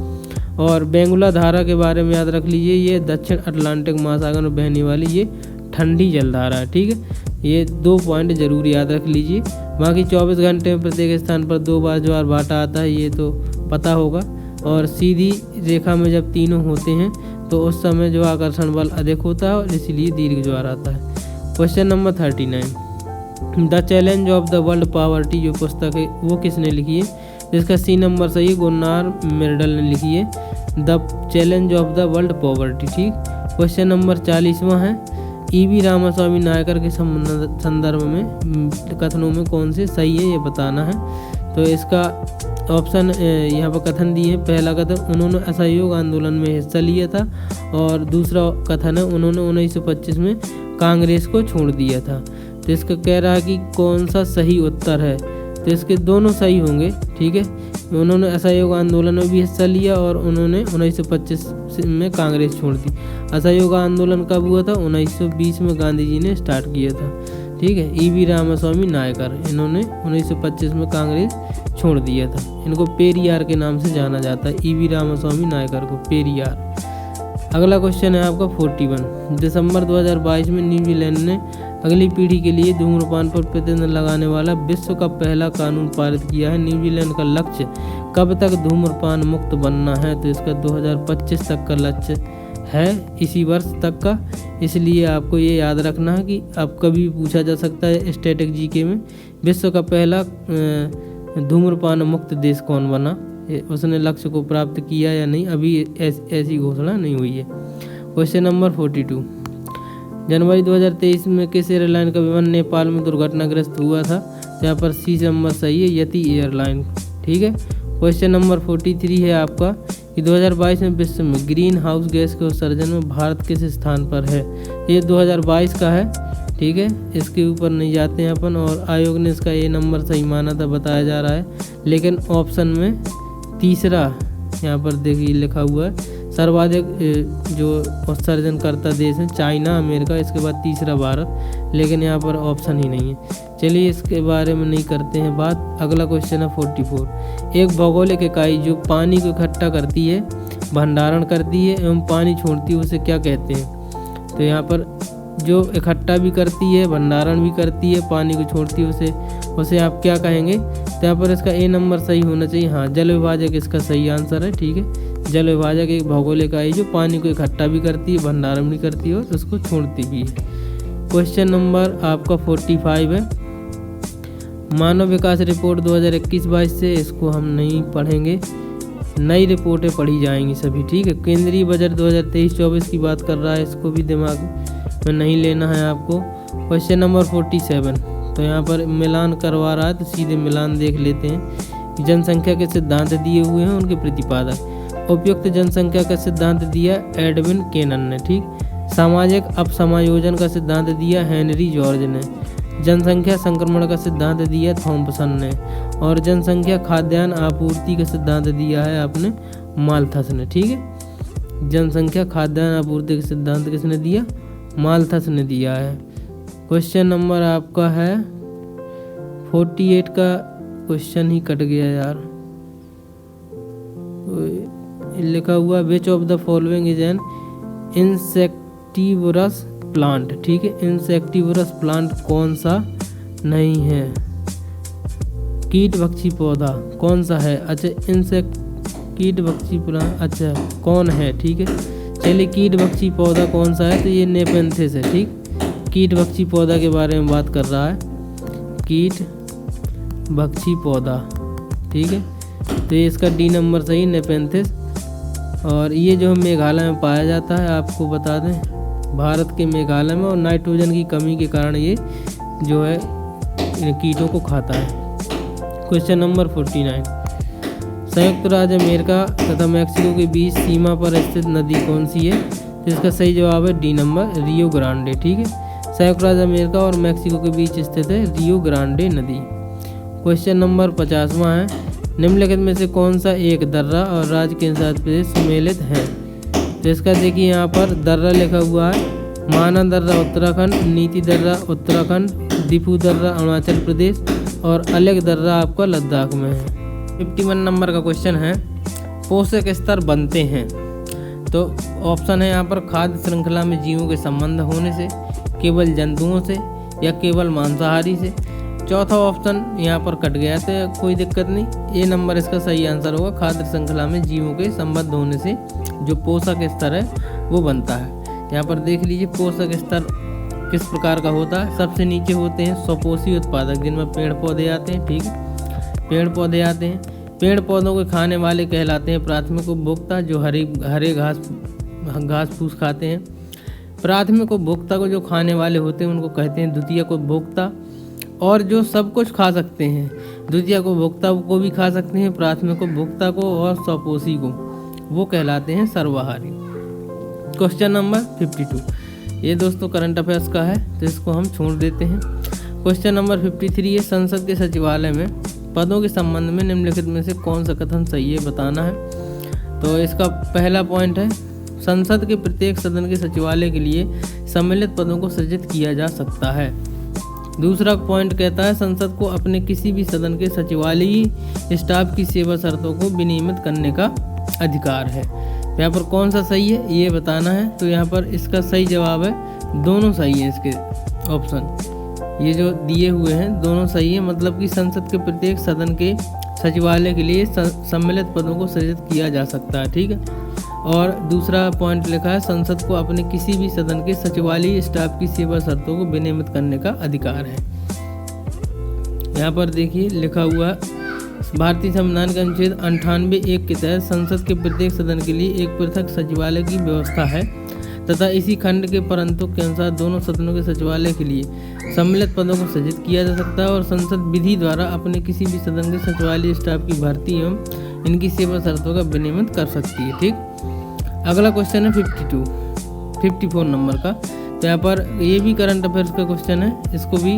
और बेंगुला धारा के बारे में याद रख लीजिए, ये दक्षिण अटलांटिक महासागर में बहने वाली ये ठंडी जलधारा है। ठीक है, ये 2 पॉइंट जरूर याद रख लीजिए। बाकी 24 घंटे में प्रत्येक स्थान पर 2 बार ज्वार भाटा आता है, ये तो पता होगा। और सीधी रेखा में जब तीनों होते हैं तो उस समय जो आकर्षण बल अधिक होता है और इसलिए दीर्घ ज्वार आता है। Question number 39, the challenge of the world poverty जो पुस्तक है वो किसने लिखी है। जिसका सी नंबर सही है, गुन्नार मिर्डल ने लिखी है, the challenge of the world poverty. ठीक। क्वेश्चन नंबर 40वां है, ईवी रामास्वामी नायकर के संदर्भ में कथनों में कौन से सही है ये बताना है। तो इसका ऑप्शन यहाँ पर कथन दिए हैं। पहला कथन, उन्होंने असहयोग आंदोलन में हिस्सा लिया था, और दूसरा कथन है उन्होंने 1925 में कांग्रेस को छोड़ दिया था। तो इसका कह रहा है कि कौन सा सही उत्तर है। तो इसके दोनों सही होंगे। ठीक है, उन्होंने असहयोग आंदोलन में भी हिस्सा लिया और उन्होंने 1925 में कांग्रेस छोड़ दी। असहयोग आंदोलन कब हुआ था, 1920 में गांधी जी ने स्टार्ट किया था। ठीक है, ईवी रामास्वामी नायकर, इन्होंने 1925 में कांग्रेस छोड़ दिया था। इनको पेरियार के नाम से जाना जाता है, ईवी रामास्वामी नायकर को पेरियार। अगला क्वेश्चन है आपका 41, दिसंबर 2022 में न्यूजीलैंड ने अगली पीढ़ी के लिए धूम्रपान पर प्रतिबंध लगाने वाला विश्व का पहला कानून पारित किया है। न्यूजीलैंड का लक्ष्य कब तक धूम्रपान मुक्त बनना है। तो इसका 2025 तक का लक्ष्य है, इसी वर्ष तक का। इसलिए आपको ये याद रखना है कि अब कभी पूछा जा सकता है स्टैटिक जीके में, विश्व का पहला धूम्रपान मुक्त देश कौन बना, उसने लक्ष्य को प्राप्त किया या नहीं, अभी ऐसी घोषणा नहीं हुई है। क्वेश्चन नंबर 42, जनवरी 2023 में किस एयरलाइन का विमान नेपाल में दुर्घटनाग्रस्त हुआ था। यहाँ पर सी नंबर सही है, यति एयरलाइन। ठीक है। क्वेश्चन नंबर 43 है आपका कि 2022 में विश्व में ग्रीन हाउस गैस के उत्सर्जन में भारत किस स्थान पर है। ये 2022 का है। ठीक है, इसके ऊपर नहीं जाते हैं अपन। और आयोग ने इसका ये नंबर सही माना था, बताया जा रहा है, लेकिन ऑप्शन में तीसरा यहाँ पर देखिए लिखा हुआ है, सर्वाधिक जो उत्सर्जन करता देश है चाइना, अमेरिका, इसके बाद तीसरा भारत, लेकिन यहाँ पर ऑप्शन ही नहीं है। चलिए इसके बारे में नहीं करते हैं बात। अगला क्वेश्चन है 44, एक भौगोलिक इकाई जो पानी को इकट्ठा करती है, भंडारण करती है एवं पानी छोड़ती है उसे क्या कहते हैं। तो यहाँ पर जो इकट्ठा भी करती है, भंडारण भी करती है, पानी को छोड़ती है, उसे आप क्या कहेंगे। तो यहाँ पर इसका ए नंबर सही होना चाहिए। हाँ, जल विभाजक इसका सही आंसर है। ठीक है, जल विभाजक एक भौगोलिक इकाई जो पानी को इकट्ठा भी करती है, भंडारण भी करती है और उसको छोड़ती भी है। क्वेश्चन नंबर आपका 45 है, मानव विकास रिपोर्ट 2021-22 से, इसको हम नहीं पढ़ेंगे, नई रिपोर्टें पढ़ी जाएंगी सभी। ठीक है, केंद्रीय बजट 2023-24 की बात कर रहा है, इसको भी दिमाग में नहीं लेना है आपको। क्वेश्चन नंबर 47, तो यहाँ पर मिलान करवा रहा है तो सीधे मिलान देख लेते हैं। जनसंख्या के सिद्धांत दिए हुए हैं, उनके प्रतिपादक। उपयुक्त जनसंख्या का सिद्धांत दिया एडविन केनन ने। ठीक, सामाजिक अपसमायोजन का सिद्धांत दिया हेनरी जॉर्ज ने। जनसंख्या संक्रमण का सिद्धांत दिया थॉम्पसन ने। और जनसंख्या खाद्यान्न आपूर्ति का सिद्धांत दिया है आपने माल्थस ने। ठीक है, जनसंख्या खाद्यान्न आपूर्ति का सिद्धांत किसने दिया, माल्थस ने दिया है। क्वेश्चन नंबर आपका है 48 का क्वेश्चन ही कट गया यार, लिखा हुआ which of the following is an insectivorous plant. ठीक है, इंसेक्टिवरस प्लांट कौन सा नहीं है, कीट भक्षी पौधा कौन सा है। अच्छा, कीट भक्षी प्लांट, अच्छा कौन है। ठीक है, चलिए कीट भक्षी पौधा कौन सा है, तो ये नेपेंथिस है। ठीक, कीट भक्षी पौधा के बारे में बात कर रहा है। कीट भक्षी पौधा, ठीक है। तो ये इसका डी नंबर सही, नेपेंथिस। और ये जो मेघालय में पाया जाता है, आपको बता दें भारत के मेघालय में, और नाइट्रोजन की कमी के कारण ये जो है इन कीटों को खाता है। क्वेश्चन नंबर 49, संयुक्त राज्य अमेरिका तथा मैक्सिको के बीच सीमा पर स्थित नदी कौन सी है? तो इसका सही जवाब है डी नंबर, रियो ग्रांडे, ठीक है। संयुक्त राज्य अमेरिका और मैक्सिको के बीच स्थित है रियो ग्रांडे नदी। क्वेश्चन नंबर 50वां है, निम्नलिखित में से कौन सा एक दर्रा और राज्य केंद्रशासित प्रदेश सम्मिलित है? तो इसका देखिए यहाँ पर दर्रा लिखा हुआ है, माना दर्रा उत्तराखंड, नीति दर्रा उत्तराखंड, दीफू दर्रा अरुणाचल प्रदेश और अलग दर्रा आपका लद्दाख में है। 51 नंबर का क्वेश्चन है, पोषक स्तर बनते हैं। तो ऑप्शन है यहाँ पर खाद्य श्रृंखला में जीवों के संबंध होने से, केवल जंतुओं से या केवल मांसाहारी से। चौथा ऑप्शन यहाँ पर कट गया तो कोई दिक्कत नहीं, ए नंबर इसका सही आंसर होगा, खाद्य श्रृंखला में जीवों के संबंध होने से जो पोषक स्तर है वो बनता है। यहाँ पर देख लीजिए पोषक स्तर किस प्रकार का होता है। सबसे नीचे होते हैं स्वपोषी उत्पादक, जिनमें पेड़ पौधे आते हैं, ठीक है, पेड़ पौधे आते हैं। पेड़ पौधों को खाने वाले कहलाते हैं प्राथमिक उपभोक्ता, जो हरे घास फूस खाते हैं। प्राथमिक उपभोक्ता को जो खाने वाले होते हैं उनको कहते हैं द्वितीयक उपभोक्ता। और जो सब कुछ खा सकते हैं, द्वितीयक उपभोक्ता को भी खा सकते हैं, प्राथमिक उपभोक्ता को और स्वपोषी को, वो कहलाते हैं सर्वाहारी। क्वेश्चन नंबर 52, ये दोस्तों करंट अफेयर्स का है तो इसको हम छोड़ देते हैं। क्वेश्चन नंबर 53 है, संसद के सचिवालय में पदों के संबंध में निम्नलिखित में से कौन सा कथन सही है बताना है। तो इसका पहला पॉइंट है, संसद के प्रत्येक सदन के सचिवालय के लिए सम्मिलित पदों को सृजित किया जा सकता है। दूसरा पॉइंट कहता है, संसद को अपने किसी भी सदन के सचिवालयी स्टाफ की सेवा शर्तों को विनियमित करने का अधिकार है। यहाँ पर कौन सा सही है ये बताना है। तो यहाँ पर इसका सही जवाब है, दोनों सही है इसके ऑप्शन, ये जो दिए हुए हैं दोनों सही है। मतलब कि संसद के प्रत्येक सदन के सचिवालय के लिए सम्मिलित पदों को सृजित किया जा सकता है, ठीक है। और दूसरा पॉइंट लिखा है, संसद को अपने किसी भी सदन के सचिवालय स्टाफ की सेवा शर्तों को विनियमित करने का अधिकार है। यहाँ पर देखिए लिखा हुआ है, भारतीय संविधान के अनुच्छेद 98(1) के तहत संसद के प्रत्येक सदन के लिए एक पृथक सचिवालय की व्यवस्था है तथा इसी खंड के परंतु के अनुसार दोनों सदनों के सचिवालय के लिए सम्मिलित पदों को सृजित किया जा सकता है और संसद विधि द्वारा अपने किसी भी सदन के सचिवालय स्टाफ की भर्ती एवं इनकी सेवा शर्तों का विनियमित कर सकती है, ठीक। अगला क्वेश्चन है 54 नंबर का। तो यहाँ पर ये भी करंट अफेयर्स का क्वेश्चन है, इसको भी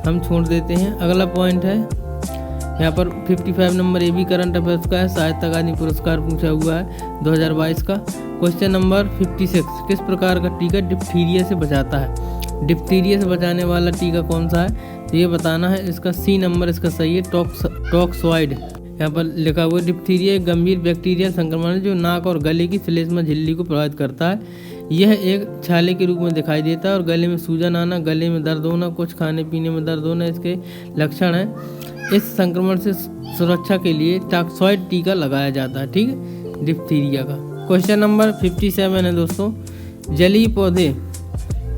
हम छोड़ देते हैं। अगला पॉइंट है यहाँ पर 55 नंबर, ये भी करंट अफेयर्स का है, साहित्य अकादमी पुरस्कार पूछा हुआ है 2022 का। क्वेश्चन नंबर 56, किस प्रकार का टीका डिप्थीरिया से बचाता है? डिप्थीरिया से बचाने वाला टीका कौन सा है तो ये बताना है। इसका सी नंबर इसका सही है, टॉक्सवाइड। यहाँ पर लिखा हुआ है, डिप्थीरिया एक गंभीर बैक्टीरिया संक्रमण है जो नाक और गले की श्लेष्मा झिल्ली को प्रभावित करता है। यह एक छाले के रूप में दिखाई देता है और गले में सूजन आना, गले में दर्द होना, कुछ खाने पीने में दर्द होना इसके लक्षण है। इस संक्रमण से सुरक्षा के लिए टॉक्सवाइड टीका लगाया जाता है, ठीक है, डिप्थीरिया का। क्वेश्चन नंबर 57 है दोस्तों, जलीय पौधे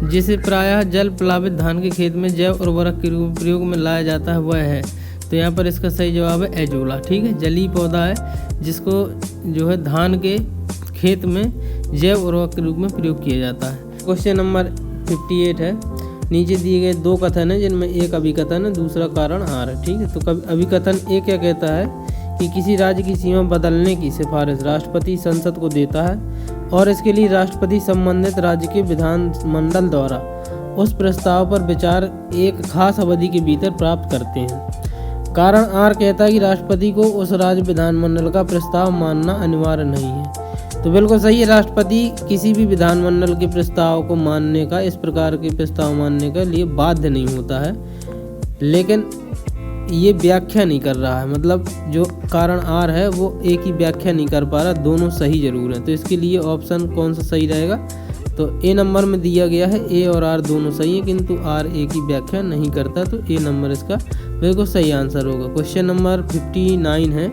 जिसे प्रायः जल प्लावित धान के खेत में जैव उर्वरक के रूप में प्रयोग में लाया जाता है वह है। तो यहाँ पर इसका सही जवाब है एजोला, ठीक है। जलीय पौधा है जिसको जो है धान के खेत में जैव उर्वरक के रूप में प्रयोग किया जाता है। क्वेश्चन नंबर 58 है, नीचे दिए गए दो कथन हैं जिनमें एक अभिकथन है, दूसरा कारण आर है, ठीक है। तो अभिकथन ए क्या कहता है कि किसी राज्य की सीमा बदलने की सिफारिश राष्ट्रपति संसद को देता है और इसके लिए राष्ट्रपति संबंधित राज्य के विधानमंडल द्वारा उस प्रस्ताव पर विचार एक खास अवधि के भीतर प्राप्त करते हैं। कारण आर कहता है कि राष्ट्रपति को उस राज्य विधानमंडल का प्रस्ताव मानना अनिवार्य नहीं है। तो बिल्कुल सही है, राष्ट्रपति किसी भी विधानमंडल के प्रस्ताव को मानने का, इस प्रकार के प्रस्ताव मानने के लिए बाध्य नहीं होता है, लेकिन ये व्याख्या नहीं कर रहा है। मतलब जो कारण आर है वो एक ही व्याख्या नहीं कर पा रहा, दोनों सही जरूर है। तो इसके लिए ऑप्शन कौन सा सही रहेगा तो ए नंबर में दिया गया है, ए और आर दोनों सही है किंतु आर ए की व्याख्या नहीं करता, तो ए नंबर इसका बिल्कुल सही आंसर होगा। क्वेश्चन नंबर 59 है,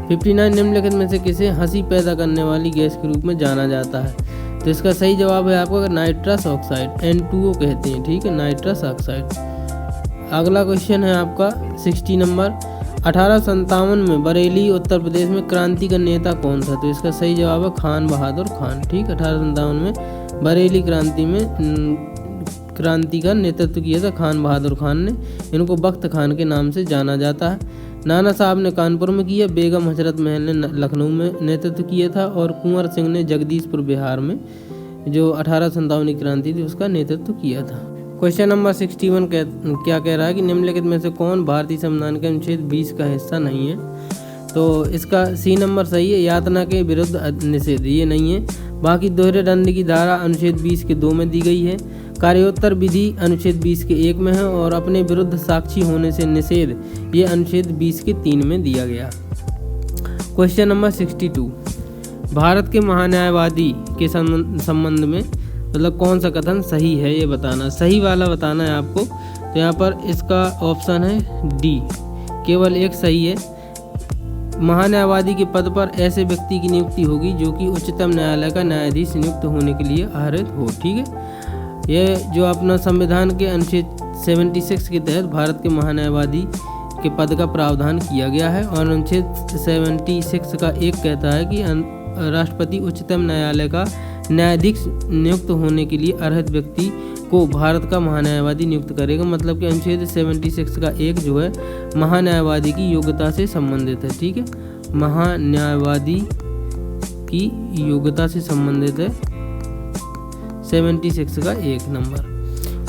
59 निम्नलिखित में से किसे हंसी पैदा करने वाली गैस के रूप में जाना जाता है? तो इसका सही जवाब है आपका नाइट्रस ऑक्साइड, N2O कहते हैं, ठीक है, नाइट्रस ऑक्साइड। अगला क्वेश्चन है आपका 60 नंबर। 1857 में बरेली उत्तर प्रदेश में क्रांति का नेता कौन था? तो इसका सही जवाब है खान बहादुर खान। ठीक, 1857 में बरेली क्रांति में क्रांति का नेतृत्व किया था खान बहादुर खान ने। इनको बख्त खान के नाम से जाना जाता है। नाना साहब ने कानपुर में किया, बेगम हजरत महल ने लखनऊ में नेतृत्व किया था और कुंवर सिंह ने जगदीशपुर बिहार में जो 1857 की क्रांति थी उसका नेतृत्व किया था। क्वेश्चन नंबर 61 क्या कह रहा है कि निम्नलिखित में से कौन भारतीय संविधान के अनुच्छेद 20 का हिस्सा नहीं है? तो इसका सी नंबर सही है, यातना के विरुद्ध निषेध, ये नहीं है। बाकी दोहरे दंड की धारा अनुच्छेद 20 के 2 में दी गई है। कार्योत्तर विधि अनुच्छेद 20 के 1 में है और अपने विरुद्ध साक्षी होने से निषेध ये अनुच्छेद 20 के 3 में दिया गया। क्वेश्चन नंबर 62, भारत के महान्यायवादी के संबंध में मतलब कौन सा कथन सही है ये बताना, सही वाला बताना है आपको। तो यहाँ पर इसका ऑप्शन है डी, केवल एक सही है। महान्यायवादी के पद पर ऐसे व्यक्ति की नियुक्ति होगी जो कि उच्चतम न्यायालय का न्यायाधीश नियुक्त होने के लिए अर्हत हो। ठीक है, ये जो अपना संविधान के अनुच्छेद 76 के तहत भारत के महान्यायवादी के पद का प्रावधान किया गया है और अनुच्छेद 76 का 1 कहता है कि राष्ट्रपति उच्चतम न्यायालय का न्यायाधीश नियुक्त होने के लिए अर्हत व्यक्ति को भारत का महान्यायवादी नियुक्त करेगा। मतलब कि अनुच्छेद 76 का 1 जो है महान्यायवादी की योग्यता से संबंधित है। ठीक है, महान्यायवादी की योग्यता से संबंधित है 76 का 1 नंबर।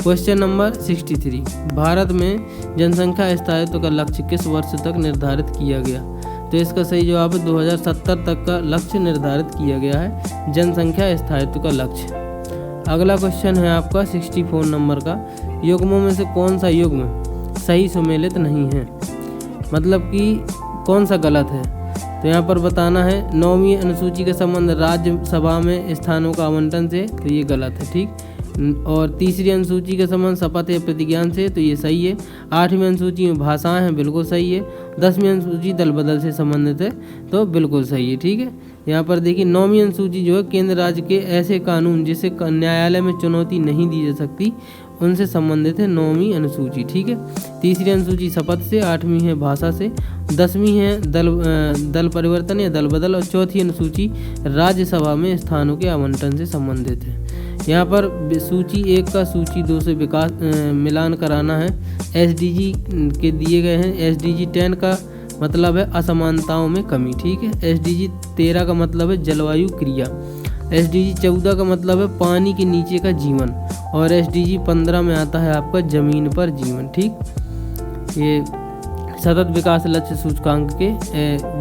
क्वेश्चन नंबर 63, भारत में जनसंख्या स्थायित्व का लक्ष्य किस वर्ष तक निर्धारित किया गया? तो इसका सही जवाब है 2070 तक का लक्ष्य निर्धारित किया गया है जनसंख्या स्थायित्व का लक्ष्य। अगला क्वेश्चन है आपका 64 नंबर का, युग्मों में से कौन सा युग्म सही सुमेलित नहीं है? मतलब कि कौन सा गलत है? तो यहाँ पर बताना है 9वीं अनुसूची का संबंध राज्यसभा में स्थानों का आवंटन से, तो ये गलत है। ठीक, और तीसरी अनुसूची का संबंध शपथ या प्रतिज्ञान से, तो ये सही है। 8वीं अनुसूची में भाषाएं हैं, बिल्कुल सही है। 10वीं अनुसूची दल बदल से संबंधित है, तो बिल्कुल सही है। ठीक है, यहाँ पर देखिए 9वीं अनुसूची जो है केंद्र राज्य के ऐसे कानून जिसे न्यायालय में चुनौती नहीं दी जा सकती उनसे संबंधित है 9वीं अनुसूची। ठीक है, तीसरी अनुसूची शपथ से, 8वीं है भाषा से, 10वीं है दल परिवर्तन या दल बदल और चौथी अनुसूची राज्यसभा में स्थानों के आवंटन से संबंधित है। यहाँ पर सूची 1 का सूची 2 से विकास मिलान कराना है। SDG के दिए गए हैं। SDG 10 का मतलब है असमानताओं में कमी। ठीक है, SDG 13 का मतलब है जलवायु क्रिया, SDG 14 का मतलब है पानी के नीचे का जीवन और SDG 15 में आता है आपका जमीन पर जीवन। ठीक, ये सतत विकास लक्ष्य सूचकांक के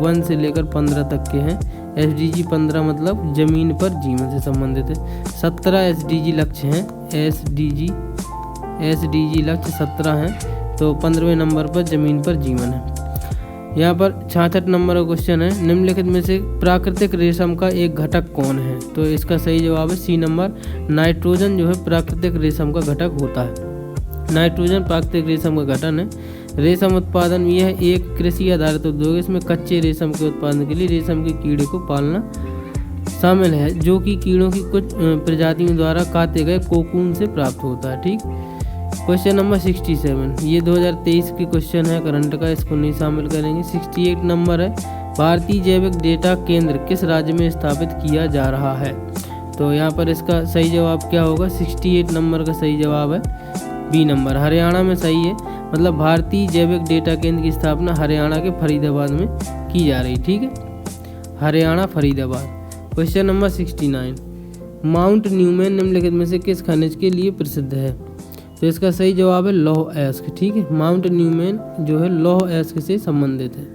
1 से लेकर 15 तक के हैं। SDG 15 मतलब जमीन पर जीवन से संबंधित है। 17 SDG लक्ष्य हैं। SDG लक्ष्य 17 हैं, तो 15वें नंबर पर जमीन पर जीवन है। यहाँ पर 66 नंबर का क्वेश्चन है, निम्नलिखित में से प्राकृतिक रेशम का एक घटक कौन है? तो इसका सही जवाब है सी नंबर, नाइट्रोजन जो है प्राकृतिक रेशम का घटक होता है। नाइट्रोजन प्राकृतिक रेशम का घटक है। रेशम उत्पादन यह एक कृषि आधारित उद्योग है। इसमें कच्चे रेशम के उत्पादन के लिए रेशम के कीड़े को पालना शामिल है जो कि कीड़ों की कुछ प्रजातियों द्वारा काटे गए कोकून से प्राप्त होता है। ठीक, क्वेश्चन नंबर 67, ये 2023 की क्वेश्चन है करंट का, इसको नहीं शामिल करेंगे। 68 नंबर है, भारतीय जैविक डेटा केंद्र किस राज्य में स्थापित किया जा रहा है? तो यहाँ पर इसका सही जवाब क्या होगा? 68 नंबर का सही जवाब है बी नंबर, हरियाणा में सही है। मतलब भारतीय जैविक डेटा केंद्र की स्थापना हरियाणा के फरीदाबाद में की जा रही। ठीक है, Haryana Faridabad. Question number 69, mount Newman निम्नलिखित में से किस खनिज के लिए प्रसिद्ध है? तो इसका सही जवाब है लौह अयस्क। ठीक है, माउंट न्यूमैन जो है लौह अयस्क से संबंधित है।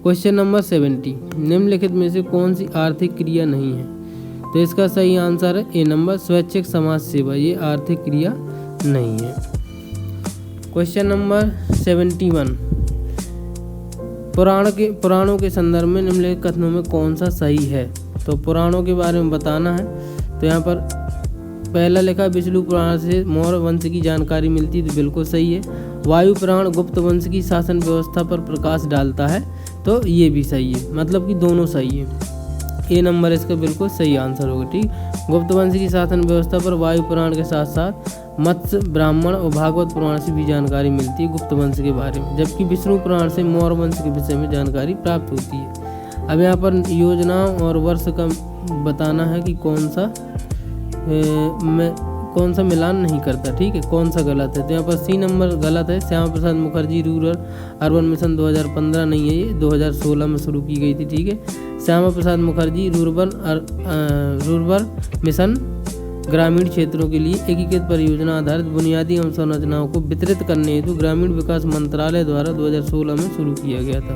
क्वेश्चन नंबर 70, निम्नलिखित में से कौन सी आर्थिक क्रिया नहीं है? तो इसका सही आंसर है ए नंबर, स्वैच्छिक समाज सेवा, ये आर्थिक क्रिया नहीं है। क्वेश्चन नंबर 71, पुराणों के संदर्भ में निम्नलिखित कथनों में कौन सा सही है? तो पुराणों के बारे में बताना है। तो यहाँ पर पहला लिखा विष्णु पुराण से मौर्य वंश की जानकारी मिलती है, तो बिल्कुल सही है। वायु पुराण गुप्त वंश की शासन व्यवस्था पर प्रकाश डालता है, तो ये भी सही है। मतलब कि दोनों सही है। ए नंबर इसका बिल्कुल सही आंसर होगा। ठीक, गुप्त वंश की शासन व्यवस्था पर वायु पुराण के साथ साथ मत्स्य, ब्राह्मण और भागवत पुराण से भी जानकारी मिलती है गुप्त वंश के बारे में, जबकि विष्णु पुराण से मौर्य वंश के विषय में जानकारी प्राप्त होती है। अब यहाँ पर योजनाओं और वर्ष का बताना है कि कौन सा मिलान नहीं करता, ठीक है, कौन सा गलत है। तो यहाँ पर सी नंबर गलत है। Shyama Prasad Mukherjee rural urban mission 2015 नहीं है, ये 2016 में शुरू की गई थी, ठीक है। श्यामा प्रसाद मुखर्जी रूरल मिशन ग्रामीण क्षेत्रों के लिए एकीकृत परियोजना आधारित बुनियादी अवसंरचनाओं को वितरित करने हेतु ग्रामीण विकास मंत्रालय द्वारा 2016 में शुरू किया गया था।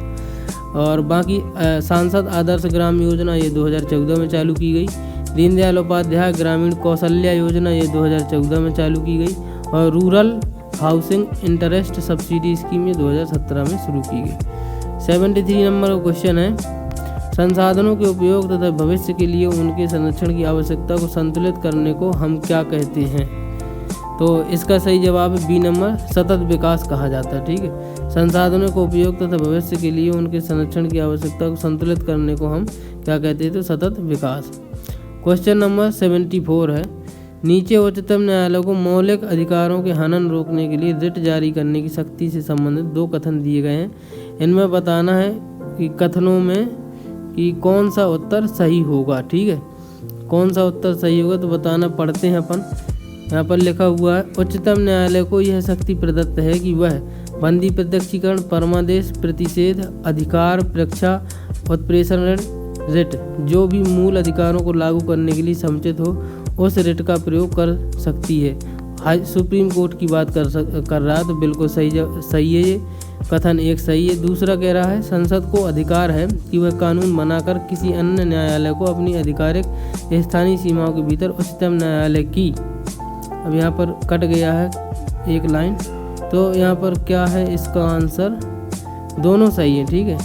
और बाकी सांसद आदर्श ग्राम योजना ये 2014 में चालू की गई। दीनदयाल उपाध्याय ग्रामीण कौशल्या योजना ये 2014 में चालू की गई। और rural housing interest subsidy scheme ये 2017 में शुरू की गई। 73 नंबर का क्वेश्चन है, संसाधनों के उपयोग तथा भविष्य के लिए उनके संरक्षण की आवश्यकता को संतुलित करने को हम क्या कहते हैं। तो इसका सही जवाब है बी नंबर, सतत विकास कहा जाता है, ठीक है। संसाधनों को उपयोग तथा भविष्य के लिए उनके संरक्षण की आवश्यकता को संतुलित करने को हम क्या कहते हैं, तो सतत विकास। क्वेश्चन नंबर 74 है, नीचे उच्चतम न्यायालय को मौलिक अधिकारों के हनन रोकने के लिए रिट जारी करने की शक्ति से संबंधित 2 कथन दिए गए हैं। इनमें बताना है कि कथनों में कि कौन सा उत्तर सही होगा, ठीक है, कौन सा उत्तर सही होगा। तो बताना पढ़ते हैं अपन। यहाँ पर लिखा हुआ है, उच्चतम न्यायालय को यह शक्ति प्रदत्त है कि वह बंदी प्रत्यक्षीकरण, परमादेश, प्रतिषेध, अधिकार, परीक्षा, उत्प्रेषण रिट जो भी मूल अधिकारों को लागू करने के लिए समुचित हो उस रिट का प्रयोग कर सकती है। सुप्रीम कोर्ट की बात कर रहा है, तो बिल्कुल सही है ये कथन एक सही है। दूसरा कह रहा है, संसद को अधिकार है कि वह कानून बनाकर किसी अन्य न्यायालय को अपनी आधिकारिक स्थानीय सीमाओं के भीतर उच्चतम न्यायालय की, अब यहाँ पर कट गया है एक लाइन, तो यहाँ पर क्या है इसका आंसर, दोनों सही है, ठीक है,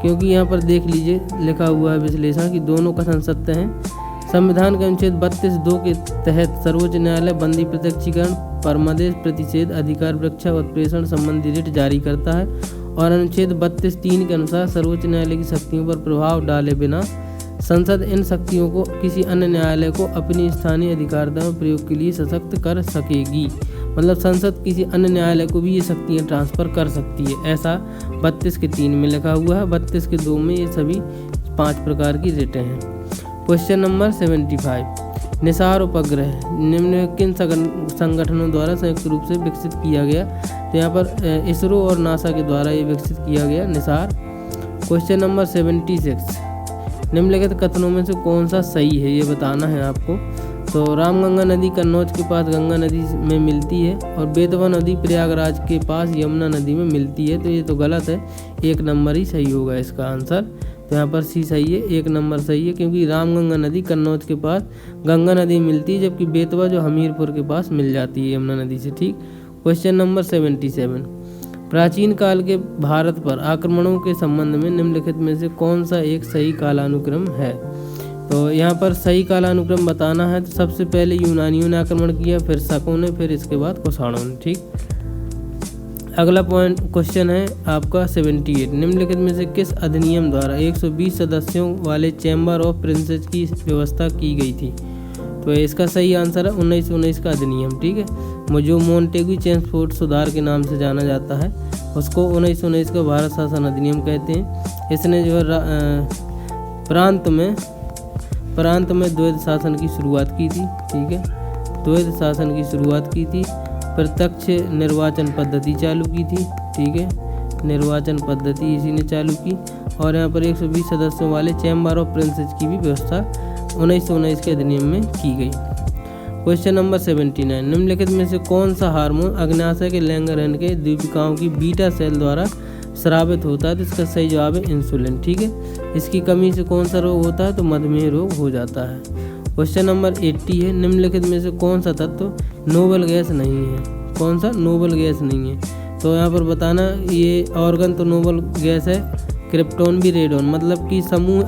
क्योंकि यहाँ पर देख लीजिए लिखा हुआ है विश्लेषण कि दोनों कथन सत्य हैं। संविधान के अनुच्छेद 32(2) के तहत सर्वोच्च न्यायालय बंदी प्रत्यक्षीकरण, परमादेश, प्रतिषेध, अधिकार, परीक्षा, उत्प्रेषण संबंधी रिट जारी करता है। और अनुच्छेद 32(3) के अनुसार सर्वोच्च न्यायालय की शक्तियों पर प्रभाव डाले बिना संसद इन शक्तियों को किसी अन्य न्यायालय को अपनी स्थानीय अधिकारिता में प्रयोग के लिए सशक्त कर सकेगी। मतलब संसद किसी अन्य न्यायालय को भी ये शक्तियाँ ट्रांसफ़र कर सकती है, ऐसा 32(3) में लिखा हुआ है। 32(2) में ये सभी 5 प्रकार की रिटें हैं। क्वेश्चन नंबर 75, निसार उपग्रह निम्न किन संगठनों द्वारा संयुक्त रूप से विकसित किया गया। तो यहाँ पर इसरो और नासा के द्वारा ये विकसित किया गया निसार। क्वेश्चन नंबर 76, निम्नलिखित कथनों में से कौन सा सही है ये बताना है आपको। तो रामगंगा नदी कन्नौज के पास गंगा नदी में मिलती है और बेतवा नदी प्रयागराज के पास यमुना नदी में मिलती है, तो ये तो गलत है, 1 नंबर ही सही होगा इसका आंसर। तो यहाँ पर सी सही है, 1 नंबर सही है, क्योंकि रामगंगा नदी कन्नौज के पास गंगा नदी मिलती है, जबकि बेतवा जो हमीरपुर के पास मिल जाती है यमुना नदी से, ठीक। क्वेश्चन नंबर 77, प्राचीन काल के भारत पर आक्रमणों के संबंध में निम्नलिखित में से कौन सा एक सही कालानुक्रम है। तो यहाँ पर सही कालानुक्रम बताना है, तो सबसे पहले यूनानियों ने आक्रमण किया, फिर शकों ने, फिर इसके बाद कुषाणों ने, ठीक। अगला क्वेश्चन है आपका 78, निम्नलिखित में से किस अधिनियम द्वारा 120 सदस्यों वाले चैम्बर ऑफ प्रिंसेस की व्यवस्था की गई थी। तो इसका सही आंसर है 1919 का अधिनियम, ठीक है, जो मोंटेगू चेम्सफोर्ड सुधार के नाम से जाना जाता है, उसको 1919 का भारत शासन अधिनियम कहते हैं। इसने जो है प्रांत में द्वैध शासन की शुरुआत की थी, ठीक है, द्वैध शासन की शुरुआत की थी। प्रत्यक्ष निर्वाचन पद्धति चालू की थी, ठीक है, निर्वाचन पद्धति इसी ने चालू की। और यहाँ पर 120 सदस्यों वाले चैम्बर ऑफ प्रिंसेस की भी व्यवस्था 1919 के अधिनियम में की गई। क्वेश्चन नंबर 79, निम्नलिखित में से कौन सा हार्मोन अग्न्याशय के लैंगरहैंस के दीपिकाओं की बीटा सेल द्वारा स्रावित होता है। तो इसका सही जवाब है इंसुलिन, ठीक है। इसकी कमी से कौन सा रोग होता है, तो मधुमेह रोग हो जाता है। क्वेश्चन नंबर 80 है, निम्नलिखित में से कौन सा तत्व नोबल गैस नहीं है। कौन सा नोबल गैस नहीं है, तो यहाँ पर बताना, ये ऑर्गन तो नोबल गैस है, क्रिप्टॉन भी रेडॉन, मतलब कि समूह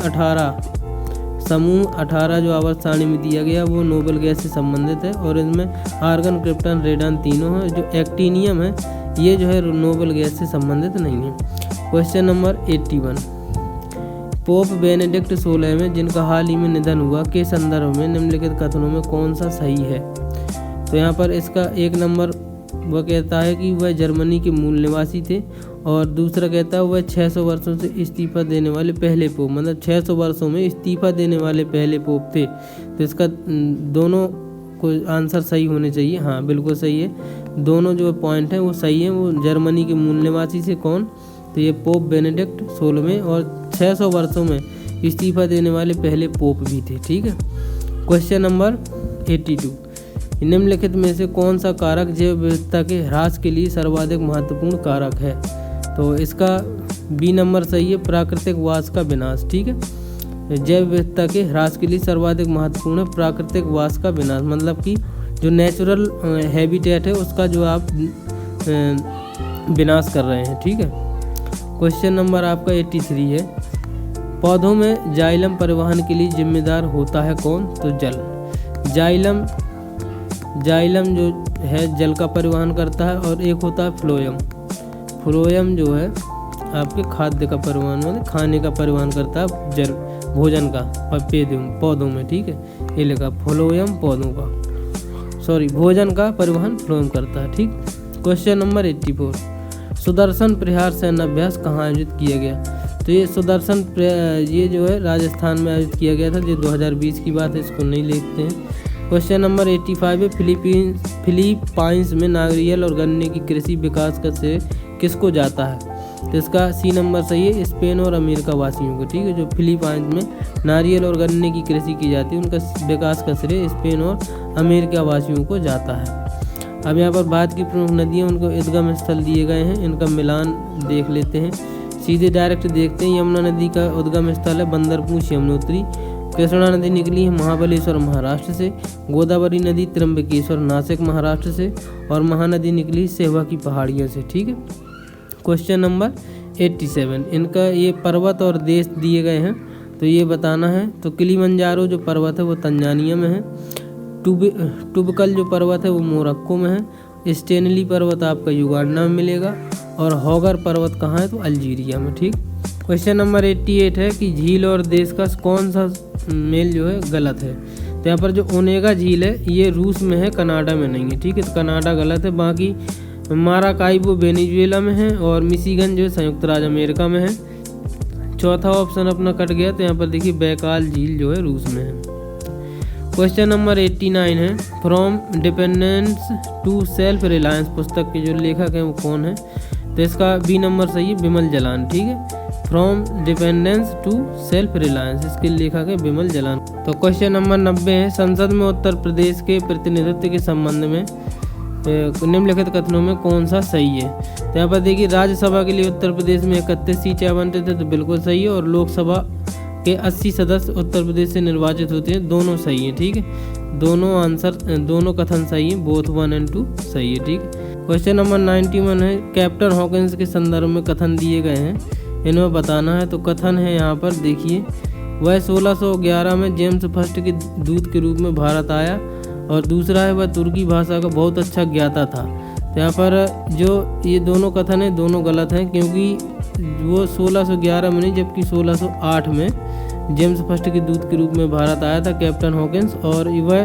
18 जो आवर्त सारणी में दिया गया वो नोबल गैस से संबंधित है। और इसमें आर्गन, क्रिप्टन, रेडॉन तीनों हैं। जो एक्टिनियम है ये जो है नोबल गैस से संबंधित नहीं है। क्वेश्चन नंबर 81, पोप बेनेडिक्ट 16वें जिनका हाल ही में निधन हुआ के संदर्भ में निम्नलिखित कथनों में कौन सा सही है। तो यहाँ पर इसका 1 नंबर वह कहता है कि वह जर्मनी के मूल निवासी थे, और दूसरा कहता है वह 600 वर्षों से इस्तीफा देने वाले पहले पोप, मतलब 600 वर्षों में इस्तीफा देने वाले पहले पोप थे। तो इसका दोनों को आंसर सही होने चाहिए। हाँ बिल्कुल सही है, दोनों जो पॉइंट हैं वो सही हैं। वो जर्मनी के मूल निवासी से कौन, तो ये पोप बेनेडिक्ट 16वें, और 600 वर्षों में इस्तीफा देने वाले पहले पोप भी थे। ठीक है। क्वेश्चन नंबर 82, निम्नलिखित में से कौन सा कारक जैव विविधता के ह्रास के लिए सर्वाधिक महत्वपूर्ण कारक है। तो इसका बी नंबर सही है, प्राकृतिक वास का विनाश। ठीक है, जैव विविधता के ह्रास के लिए सर्वाधिक महत्वपूर्ण है प्राकृतिक वास का विनाश, मतलब कि जो नेचुरल हैबिटेट है उसका जो आप विनाश कर रहे हैं। ठीक है। क्वेश्चन नंबर आपका 83 है, पौधों में जाइलम परिवहन के लिए जिम्मेदार होता है कौन, तो जल। जाइलम जो है जल का परिवहन करता है, और एक होता है फ्लोएम। फ्लोएम जो है आपके खाद्य का परिवहन, मतलब खाने का परिवहन करता है, जल भोजन का पौधों में। ठीक है, ये लिखा फ्लोएम पौधों का, सॉरी भोजन का परिवहन फ्लोएम करता है। ठीक। क्वेश्चन नंबर 84, सुदर्शन प्रहार सैन्याभ्यास कहाँ आयोजित किया गया। तो ये सुदर्शन ये जो है राजस्थान में आयोजित किया गया था। ये 2020 की बात है, इसको नहीं लिखते हैं। क्वेश्चन नंबर 85 है, फिलीपाइंस में नारियल और गन्ने की कृषि विकास का श्रेय किसको जाता है। तो इसका सी नंबर सही है, स्पेन और अमेरिका वासियों को। ठीक है, जो फिलीपाइंस में नारियल और गन्ने की कृषि की जाती है उनका विकास का श्रेय स्पेन और अमेरिका वासियों को जाता है। अब यहाँ पर भारत की प्रमुख नदियाँ उनको उद्गम स्थल दिए गए हैं, इनका मिलान देख लेते हैं। सीधे डायरेक्ट देखते हैं, यमुना नदी का उद्गम स्थल है बंदरपूंछ यमुनोत्री। कृष्णा नदी निकली है महाबलेश्वर महाराष्ट्र से। गोदावरी नदी त्र्यंबकेश्वर नासिक महाराष्ट्र से, और महानदी निकली सेवा की पहाड़ियों से। ठीक है। क्वेश्चन नंबर 87, इनका ये पर्वत और देश दिए गए हैं, तो ये बताना है। तो किलिमंजारो जो पर्वत है वो तंजानिया में है। टुबकल जो पर्वत है वो मोरक्को में है। स्टेनली पर्वत आपका युगांडा में मिलेगा, और हॉगर पर्वत कहाँ है, तो अल्जीरिया में। ठीक। क्वेश्चन नंबर 88 है कि झील और देश का कौन सा मेल जो है गलत है। तो यहाँ पर जो ओनेगा झील है ये रूस में है, कनाडा में नहीं है। ठीक है, तो कनाडा गलत है। बाकी माराकाइबो वेनेजुएला में है, और मिशिगन जो है संयुक्त राज्य अमेरिका में है। चौथा ऑप्शन अपना कट गया, तो यहाँ पर देखिए बैकाल झील जो है रूस में है। क्वेश्चन नंबर 89 है, from dependence to self reliance पुस्तक के जो लेखक हैं वो कौन है। तो इसका बी नंबर सही है, बिमल जलान। ठीक है, from dependence to self reliance, इसके लेखक है बिमल जलान। तो क्वेश्चन नंबर 90 है, संसद में उत्तर प्रदेश के प्रतिनिधित्व के संबंध में निम्नलिखित कथनों में कौन सा सही है। तो यहाँ पर देखिए राज्यसभा के लिए उत्तर प्रदेश में 31 सीटें आवंटित है, तो बिल्कुल सही है, और लोकसभा के 80 सदस्य उत्तर प्रदेश से निर्वाचित होते हैं, दोनों सही है। ठीक है, दोनों कथन सही है, बोथ 1 और 2 सही है। ठीक। क्वेश्चन नंबर 91 है, कैप्टन हॉकिंस के संदर्भ में कथन दिए गए हैं, इन्हें बताना है। तो कथन है यहाँ पर देखिए, वह 1611 में जेम्स फर्स्ट के दूत के रूप में भारत आया, और दूसरा है वह तुर्की भाषा का बहुत अच्छा ज्ञाता था। तो यहाँ पर जो ये दोनों कथन है दोनों गलत हैं, क्योंकि वो 1611 में नहीं जबकि 1608 में जेम्स फर्स्ट के दूत के रूप में भारत आया था कैप्टन हॉकिंस, और वह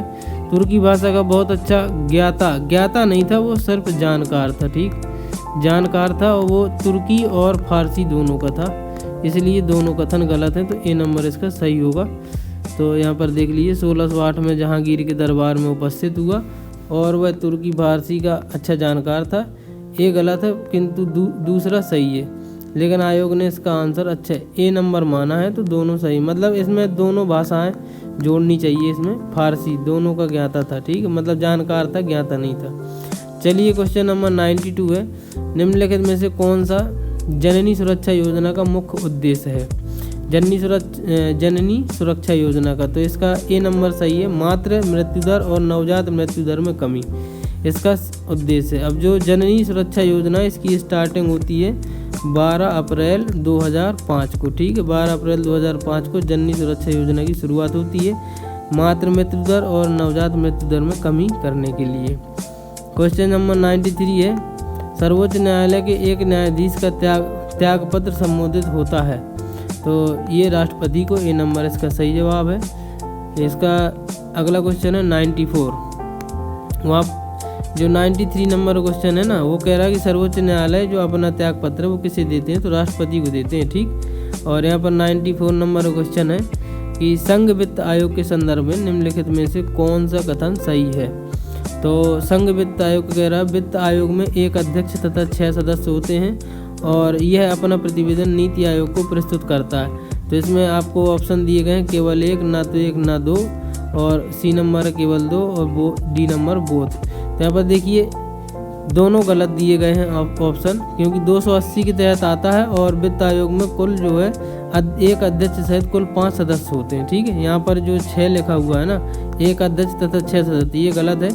तुर्की भाषा का बहुत अच्छा ज्ञाता नहीं था, वो सिर्फ जानकार था। ठीक, जानकार था, और वो तुर्की और फारसी दोनों का था, इसलिए दोनों कथन गलत हैं। तो ए नंबर इसका सही होगा। तो यहाँ पर देख लीजिए 1608 में जहांगीर के दरबार में उपस्थित हुआ, और वह तुर्की फारसी का अच्छा जानकार था। ये गलत है, किंतु दूसरा सही है, लेकिन आयोग ने इसका आंसर अच्छा ए नंबर माना है। तो दोनों सही, मतलब इसमें दोनों भाषाएं जोड़नी चाहिए। इसमें फारसी दोनों का ज्ञाता था। ठीक है, मतलब जानकार था, ज्ञाता नहीं था। चलिए क्वेश्चन नंबर 92 है, निम्नलिखित में से कौन सा जननी सुरक्षा योजना का मुख्य उद्देश्य है। जननी सुरक्षा योजना का, तो इसका ए नंबर सही है, मातृ मृत्यु दर और नवजात मृत्यु दर में कमी इसका उद्देश्य है। अब जो जननी सुरक्षा योजना है इसकी स्टार्टिंग होती है 12 अप्रैल 2005 को। ठीक है, 12 अप्रैल 2005 को जननी सुरक्षा योजना की शुरुआत होती है, मातृ मृत्यु दर और नवजात मृत्यु दर में कमी करने के लिए। क्वेश्चन नंबर 93 है, सर्वोच्च न्यायालय के एक न्यायाधीश का त्यागपत्र संबोधित होता है। तो ये राष्ट्रपति को, ए नंबर इसका सही जवाब है। इसका अगला क्वेश्चन है 94। वहाँ जो 93 नंबर क्वेश्चन है ना, वो कह रहा है कि सर्वोच्च न्यायालय जो अपना त्याग पत्र है वो किसे देते हैं, तो राष्ट्रपति को देते हैं, ठीक। और यहाँ पर 94 नंबर क्वेश्चन है कि संघ वित्त आयोग के संदर्भ में निम्नलिखित में से कौन सा कथन सही है। तो संघ वित्त आयोग कह रहा है वित्त आयोग में एक अध्यक्ष तथा 6 सदस्य होते हैं और यह अपना प्रतिवेदन नीति आयोग को प्रस्तुत करता है। तो इसमें आपको ऑप्शन दिए गए हैं केवल एक, ना तो एक ना दो, और सी नंबर केवल 2 और डी नंबर बोथ। तो यहाँ पर देखिए दोनों गलत दिए गए हैं ऑप्शन, क्योंकि 280 के तहत आता है और वित्त आयोग में कुल जो है एक अध्यक्ष सहित कुल 5 सदस्य होते हैं, ठीक है। यहाँ पर जो 6 लिखा हुआ है ना, एक अध्यक्ष तथा 6 सदस्य, ये गलत है।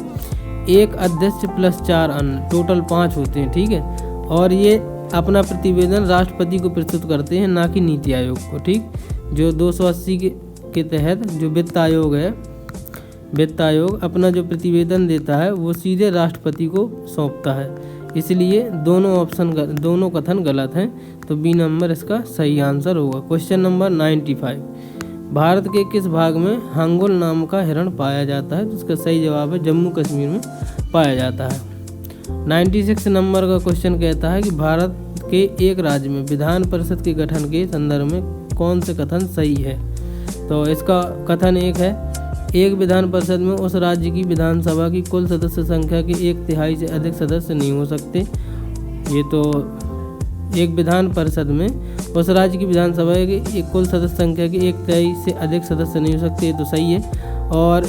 एक अध्यक्ष प्लस 4 अन्य, टोटल 5 होते हैं, ठीक है। और ये अपना प्रतिवेदन राष्ट्रपति को प्रस्तुत करते हैं, ना कि नीति आयोग को, ठीक। जो 280 के तहत जो वित्त आयोग है, वित्त आयोग अपना जो प्रतिवेदन देता है वो सीधे राष्ट्रपति को सौंपता है, इसलिए दोनों कथन गलत हैं। तो बी नंबर इसका सही आंसर होगा। Question number 95। भारत के किस भाग में हांगुल नाम का हिरण पाया जाता है, तो इसका सही जवाब है जम्मू कश्मीर में पाया जाता है। 96 नंबर का क्वेश्चन कहता है कि भारत के एक राज्य में विधान परिषद के गठन के संदर्भ में कौन से कथन सही है। तो इसका कथन एक है, एक विधान परिषद में उस राज्य की विधानसभा की कुल सदस्य संख्या के 1/3 से अधिक सदस्य नहीं हो सकते। ये तो एक विधान परिषद में उस राज्य की विधानसभा की कुल सदस्य संख्या के 1/3 से अधिक सदस्य नहीं हो सकते, ये तो सही है। और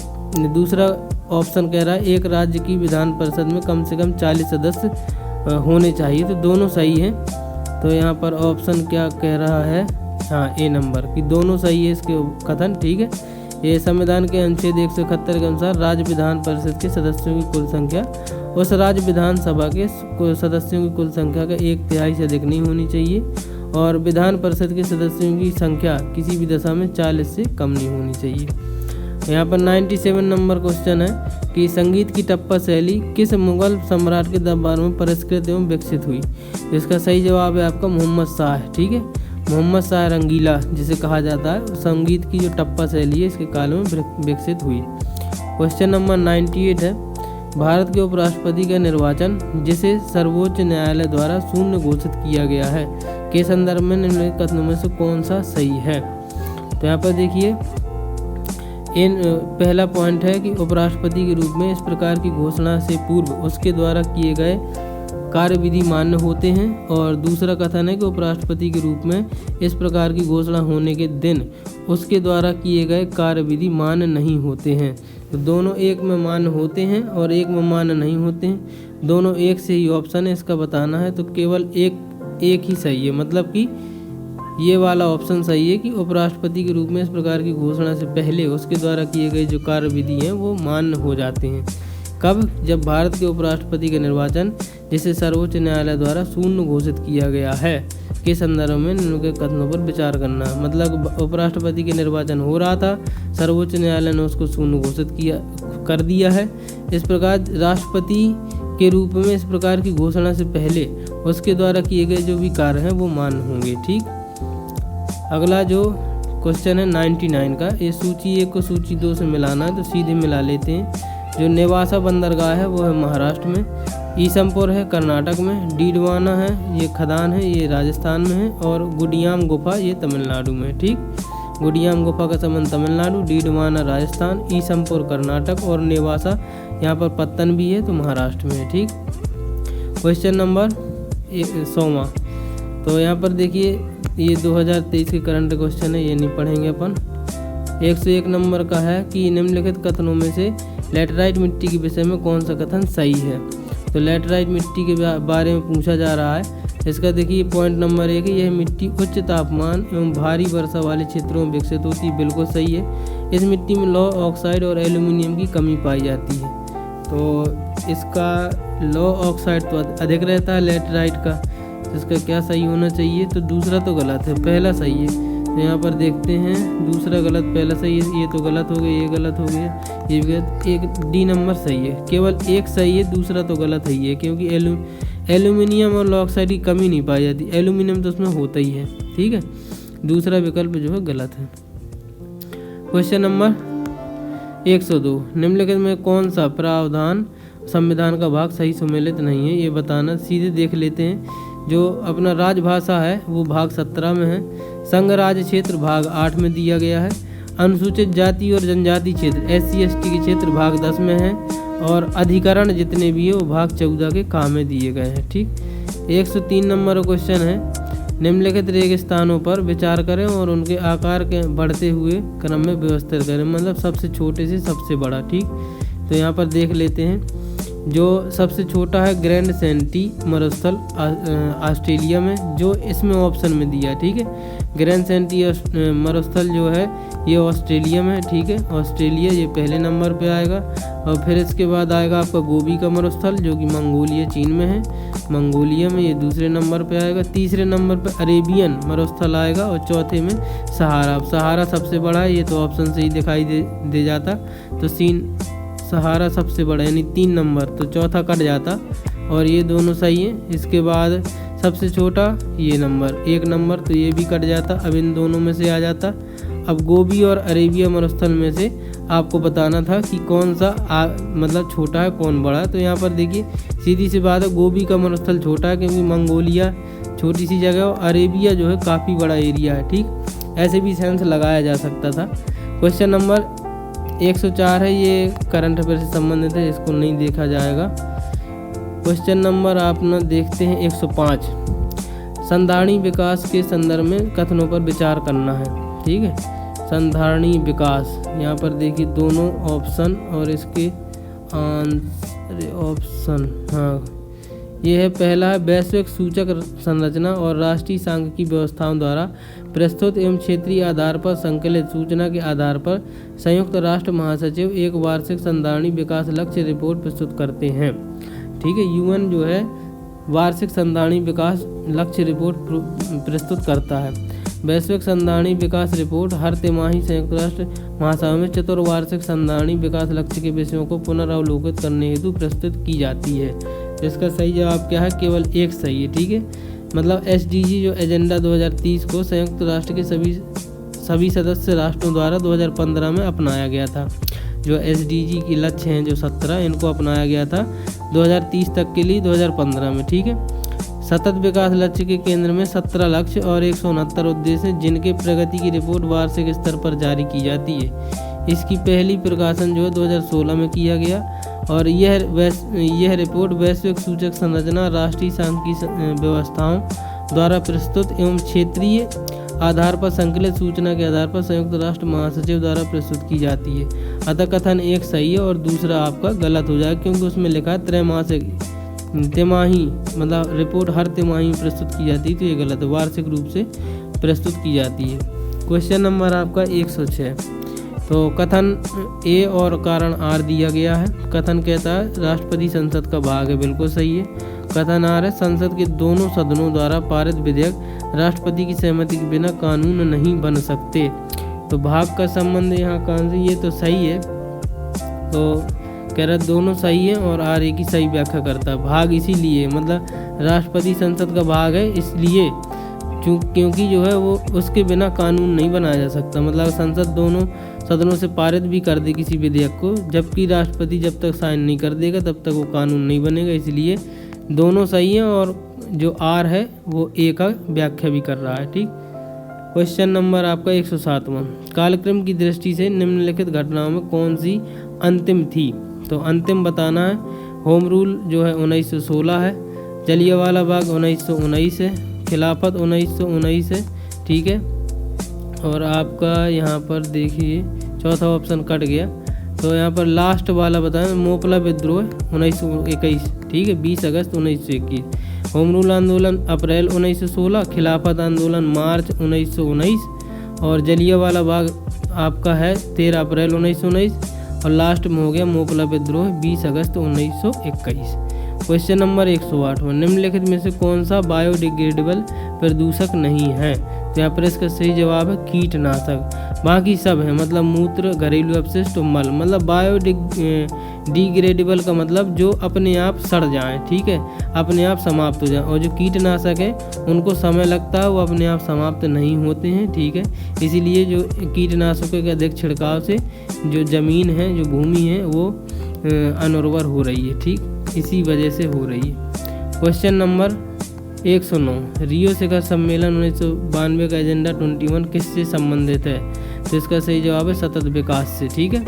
दूसरा ऑप्शन कह रहा है एक राज्य की विधान परिषद में कम से कम 40 सदस्य होने चाहिए, तो दोनों सही हैं। तो यहाँ पर ऑप्शन क्या कह रहा है, हाँ ए नंबर, कि दोनों सही है इसके कथन, ठीक है। ये संविधान के अनुच्छेद 171 के अनुसार राज्य विधान परिषद के सदस्यों की कुल संख्या उस राज्य विधानसभा के सदस्यों की कुल संख्या का 1/3 से अधिक नहीं होनी चाहिए, और विधान परिषद के सदस्यों की संख्या किसी भी दशा में 40 से कम नहीं होनी चाहिए। यहाँ पर 97 नंबर क्वेश्चन है कि संगीत की टप्पा शैली किस मुगल सम्राट के दरबार में परिष्कृत एवं विकसित हुई। इसका सही जवाब है आपका मोहम्मद शाह, ठीक है। मोहम्मद शाह रंगीला जिसे कहा जाता है, संगीत की जो टप्पा शैली है इसके काल में विकसित हुई। क्वेश्चन नंबर 98 है, भारत के उपराष्ट्रपति का निर्वाचन जिसे सर्वोच्च न्यायालय द्वारा शून्य घोषित किया गया है के संदर्भ में निम्नलिखित कथनों में से कौन सा सही है। तो यहाँ पर देखिए पहला पॉइंट है कि उपराष्ट्रपति के रूप में इस प्रकार की घोषणा से पूर्व उसके द्वारा किए गए कार्यविधि मान्य होते हैं, और दूसरा कथन है कि उपराष्ट्रपति के रूप में इस प्रकार की घोषणा होने के दिन उसके द्वारा किए गए कार्यविधि मान्य नहीं होते हैं। तो दोनों एक में मान्य होते हैं और एक में मान्य नहीं होते हैं, दोनों एक से ही ऑप्शन है इसका बताना है। तो केवल एक ही सही है, मतलब कि ये वाला ऑप्शन सही है कि उपराष्ट्रपति के रूप में इस प्रकार की घोषणा से पहले उसके द्वारा किए गए जो कार्यविधि हैं वो मान्य हो जाते हैं। कब? जब भारत के उपराष्ट्रपति का निर्वाचन जिसे सर्वोच्च न्यायालय द्वारा शून्य घोषित किया गया है के संदर्भ में उनके कथनों पर विचार करना। मतलब उपराष्ट्रपति के निर्वाचन हो रहा था, सर्वोच्च न्यायालय ने उसको शून्य घोषित कर दिया है। इस प्रकार राष्ट्रपति के रूप में इस प्रकार की घोषणा से पहले उसके द्वारा किए गए जो भी कार्य हैं वो मान्य होंगे, ठीक। अगला जो क्वेश्चन है 99 का, ये सूची 1 को सूची 2 से मिलाना है, तो सीधे मिला लेते हैं। जो नेवासा बंदरगाह है वो है महाराष्ट्र में, ईसमपुर है कर्नाटक में, डीडवाना है ये खदान है ये राजस्थान में है, और गुडियाम गुफा ये तमिलनाडु में है, ठीक। गुडियाम गुफा का संबंध तमिलनाडु, डीडवाना राजस्थान, ईसमपुर कर्नाटक और नेवासा यहाँ पर पत्तन भी है तो महाराष्ट्र में है, ठीक। क्वेश्चन नंबर 100वां, तो यहाँ पर देखिए ये 2023 के करंट क्वेश्चन है, ये नहीं पढ़ेंगे अपन। 101 नंबर का है कि निम्नलिखित कथनों में से लैटेराइट मिट्टी के विषय में कौन सा कथन सही है। तो लैटेराइट मिट्टी के बारे में पूछा जा रहा है। इसका देखिए पॉइंट नंबर 1 है, यह मिट्टी उच्च तापमान एवं भारी वर्षा वाले क्षेत्रों में विकसित होती है, बिल्कुल सही है। इस मिट्टी में लौह ऑक्साइड और एल्यूमिनियम की कमी पाई जाती है, तो इसका लौह ऑक्साइड तो अधिक रहता है लैटेराइट का, तो इसका क्या सही होना चाहिए। तो दूसरा तो गलत है, पहला सही है। तो यहाँ पर देखते हैं दूसरा गलत पहला सही है, ये तो गलत हो गया, ये गलत हो गया, ये गलत, एक डी नंबर सही है। केवल एक सही है, दूसरा तो गलत ही है, क्योंकि एल्यूमिनियम और लौह ऑक्साइड की कमी नहीं पाई जाती, एल्यूमिनियम तो उसमें होता ही है, ठीक है। दूसरा विकल्प जो है गलत है। क्वेश्चन नंबर 102, निम्नलिखित में कौन सा प्रावधान संविधान का भाग सही सुमेलित नहीं है, ये बताना। सीधे देख लेते हैं। जो अपना राजभाषा है वो भाग 17 में है। संघ राज्य क्षेत्र भाग 8 में दिया गया है। अनुसूचित जाति और जनजाति क्षेत्र SC/ST के क्षेत्र भाग 10 में है। और अधिकरण जितने भी है वो भाग 14 के काम में दिए गए हैं। ठीक, 103 नंबर क्वेश्चन है, निम्नलिखित रेगिस्तानों पर विचार करें और उनके आकार के बढ़ते हुए क्रम में व्यवस्थित करें, मतलब सबसे छोटे से सबसे बड़ा। ठीक, तो यहाँ पर देख लेते हैं। जो सबसे छोटा है ग्रैंड सेंटी मरुस्थल ऑस्ट्रेलिया में, जो इसमें ऑप्शन में दिया है। ठीक है, ग्रैंड सेंटी मरुस्थल जो है ये ऑस्ट्रेलिया में है। ठीक है, ऑस्ट्रेलिया ये पहले नंबर पे आएगा। और फिर इसके बाद आएगा आपका गोबी का मरुस्थल जो कि मंगोलिया चीन में है, मंगोलिया में ये दूसरे नंबर पे आएगा। तीसरे नंबर पे अरेबियन मरुस्थल आएगा और चौथे में सहारा। सहारा सबसे बड़ा है, ये तो ऑप्शन से ही दिखाई दे जाता, तो सहारा सबसे बड़ा यानी 3 नंबर, तो चौथा कट जाता और ये दोनों सही है। इसके बाद सबसे छोटा ये नंबर 1 नंबर, तो ये भी कट जाता, अब इन दोनों में से आ जाता। अब गोबी और अरेबिया मरुस्थल में से आपको बताना था कि कौन सा मतलब छोटा है कौन बड़ा है। तो यहाँ पर देखिए सीधी सी बात है, गोबी का मरुस्थल छोटा है क्योंकि मंगोलिया छोटी सी जगह और अरेबिया जो है काफ़ी बड़ा एरिया है। ठीक, ऐसे भी सेंस लगाया जा सकता था। क्वेश्चन नंबर 104 है, ये करंट अफेयर से संबंधित है, इसको नहीं देखा जाएगा। क्वेश्चन नंबर आप ना देखते हैं 105, संधारणी विकास के संदर्भ में कथनों पर विचार करना है। ठीक है, संधारणी विकास, यहाँ पर देखिए दोनों ऑप्शन और इसके आंसर ऑप्शन, हाँ ये है। पहला है वैश्विक सूचक संरचना और राष्ट्रीय सांख्यिकी व्यवस्थाओं द्वारा प्रस्तुत एवं क्षेत्रीय आधार पर संकलित सूचना के आधार पर संयुक्त राष्ट्र महासचिव एक वार्षिक संधारणी विकास लक्ष्य रिपोर्ट प्रस्तुत करते हैं। ठीक है, UN जो है वार्षिक संधारणी विकास लक्ष्य रिपोर्ट प्रस्तुत करता है। वैश्विक संधारणी विकास रिपोर्ट हर तिमाही संयुक्त राष्ट्र महासभा में चतुर्वार्षिक संधारणी विकास लक्ष्य के विषयों को पुनरावलोकित करने हेतु प्रस्तुत की जाती है। इसका सही जवाब क्या है? केवल एक सही है। ठीक है, मतलब SDG जो एजेंडा 2030 को संयुक्त राष्ट्र के सभी सदस्य राष्ट्रों द्वारा 2015 में अपनाया गया था। जो SDG के लक्ष्य हैं जो 17, इनको अपनाया गया था 2030 तक के लिए 2015 में। ठीक है, सतत विकास लक्ष्य के केंद्र में 17 लक्ष्य और 169 उद्देश्य हैं, जिनके प्रगति की रिपोर्ट वार्षिक स्तर पर जारी की जाती है। इसकी पहली प्रकाशन जो है 2016 में किया गया और यह रिपोर्ट वैश्विक सूचक संरचना राष्ट्रीय सांख्यिकी व्यवस्थाओं द्वारा प्रस्तुत एवं क्षेत्रीय आधार पर संकलित सूचना के आधार पर संयुक्त राष्ट्र महासचिव द्वारा प्रस्तुत की जाती है। अतः कथन एक सही है और दूसरा आपका गलत हो जाएगा, क्योंकि उसमें लिखा है त्रैमासिक, तिमाही मतलब रिपोर्ट हर तिमाही प्रस्तुत की जाती है, तो ये गलत है, वार्षिक रूप से प्रस्तुत की जाती है। क्वेश्चन नंबर आपका 106, तो कथन ए और कारण आर दिया गया है। कथन कहता है राष्ट्रपति संसद का भाग है, बिल्कुल सही है। कथन आर है संसद के दोनों सदनों द्वारा पारित विधेयक राष्ट्रपति की सहमति के बिना कानून नहीं बन सकते। तो भाग का संबंध यहाँ कहाँ से, ये तो सही है, तो कह रहा दोनों सही है और आर ए की सही व्याख्या करता है। भाग इसीलिए मतलब राष्ट्रपति संसद का भाग है इसलिए क्योंकि जो है वो उसके बिना कानून नहीं बनाया जा सकता। मतलब संसद दोनों सदनों से पारित भी कर दे किसी विधेयक को, जबकि राष्ट्रपति जब तक साइन नहीं कर देगा तब तक वो कानून नहीं बनेगा, इसलिए दोनों सही हैं और जो आर है वो ए का व्याख्या भी कर रहा है। ठीक, क्वेश्चन नंबर आपका 107वां, कालक्रम की दृष्टि से निम्नलिखित घटनाओं में कौन सी अंतिम थी? तो अंतिम बताना है। होम रूल जो है 1916 है, जलियांवाला बाग 1919 है, खिलाफत 1919 है। ठीक है, और आपका यहाँ पर देखिए चौथा ऑप्शन कट गया, तो यहाँ पर लास्ट वाला बताएं, मोपला विद्रोह 1921। ठीक है, 20 अगस्त 1921। होम रूल आंदोलन अप्रैल 1916, खिलाफत आंदोलन मार्च 1919 और जलियांवाला बाग आपका है 13 अप्रैल 1919 और लास्ट में हो गया मोपला विद्रोह 20 अगस्त 1921। क्वेश्चन नंबर 108, निम्नलिखित में से कौन सा बायोडिग्रेडेबल प्रदूषक नहीं है? तो यहाँ पर इसका सही जवाब है कीटनाशक। बाकी सब है, मतलब मूत्र, घरेलू अपशिष्ट और मल। मतलब बायोडिग्रेडेबल का मतलब जो अपने आप सड़ जाएं, ठीक है, अपने आप समाप्त हो जाएं। और जो कीटनाशक है उनको समय लगता है, वो अपने आप समाप्त नहीं होते हैं, ठीक है। इसीलिए जो कीटनाशकों के अधिक छिड़काव से जो ज़मीन है, जो भूमि है, वो अनउर्वर हो रही है, ठीक, इसी वजह से हो रही है। क्वेश्चन नंबर 109, रियो शिखर सम्मेलन 1992 का एजेंडा 21 किससे संबंधित है? तो इसका सही जवाब है सतत विकास से, ठीक है,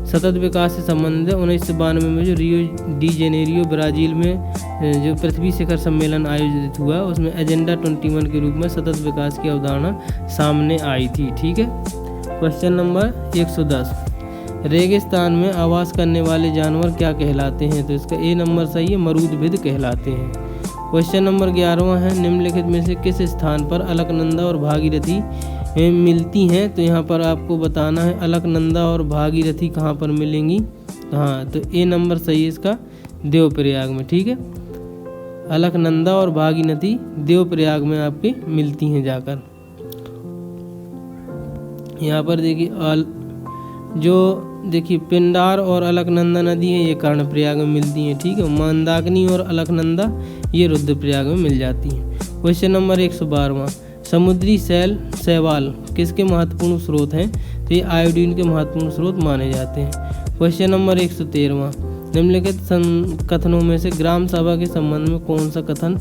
सतत विकास से संबंधित है। 1992 में जो रियो डी जेनेरियो ब्राज़ील में जो पृथ्वी शिखर सम्मेलन आयोजित हुआ, उसमें एजेंडा 21 के रूप में सतत विकास की अवधारणा सामने आई थी, ठीक है। क्वेश्चन नंबर 110, रेगिस्तान में आवास करने वाले जानवर क्या कहलाते हैं? तो इसका ए नंबर सही है, मरूदभिद कहलाते हैं। क्वेश्चन नंबर 11वां है, निम्नलिखित में से किस स्थान पर अलकनंदा और भागीरथी मिलती हैं? तो यहाँ पर आपको बताना है अलकनंदा और भागीरथी कहाँ पर मिलेंगी। हाँ, तो ए नंबर सही है इसका, देवप्रयाग में, ठीक है। अलकनंदा और भागीरथी देवप्रयाग में आपके मिलती हैं जाकर। यहाँ पर देखिए पिंडार और अलकनंदा नदी है, ये कर्णप्रयाग में मिलती हैं, ठीक है। मंदाकिनी और अलकनंदा ये रुद्रप्रयाग में मिल जाती हैं। क्वेश्चन नंबर 112वां, समुद्री शैवाल किसके महत्वपूर्ण स्रोत हैं? तो ये आयोडीन के महत्वपूर्ण स्रोत माने जाते हैं। क्वेश्चन नंबर 113वां, निम्नलिखित कथनों में से ग्राम सभा के संबंध में कौन सा कथन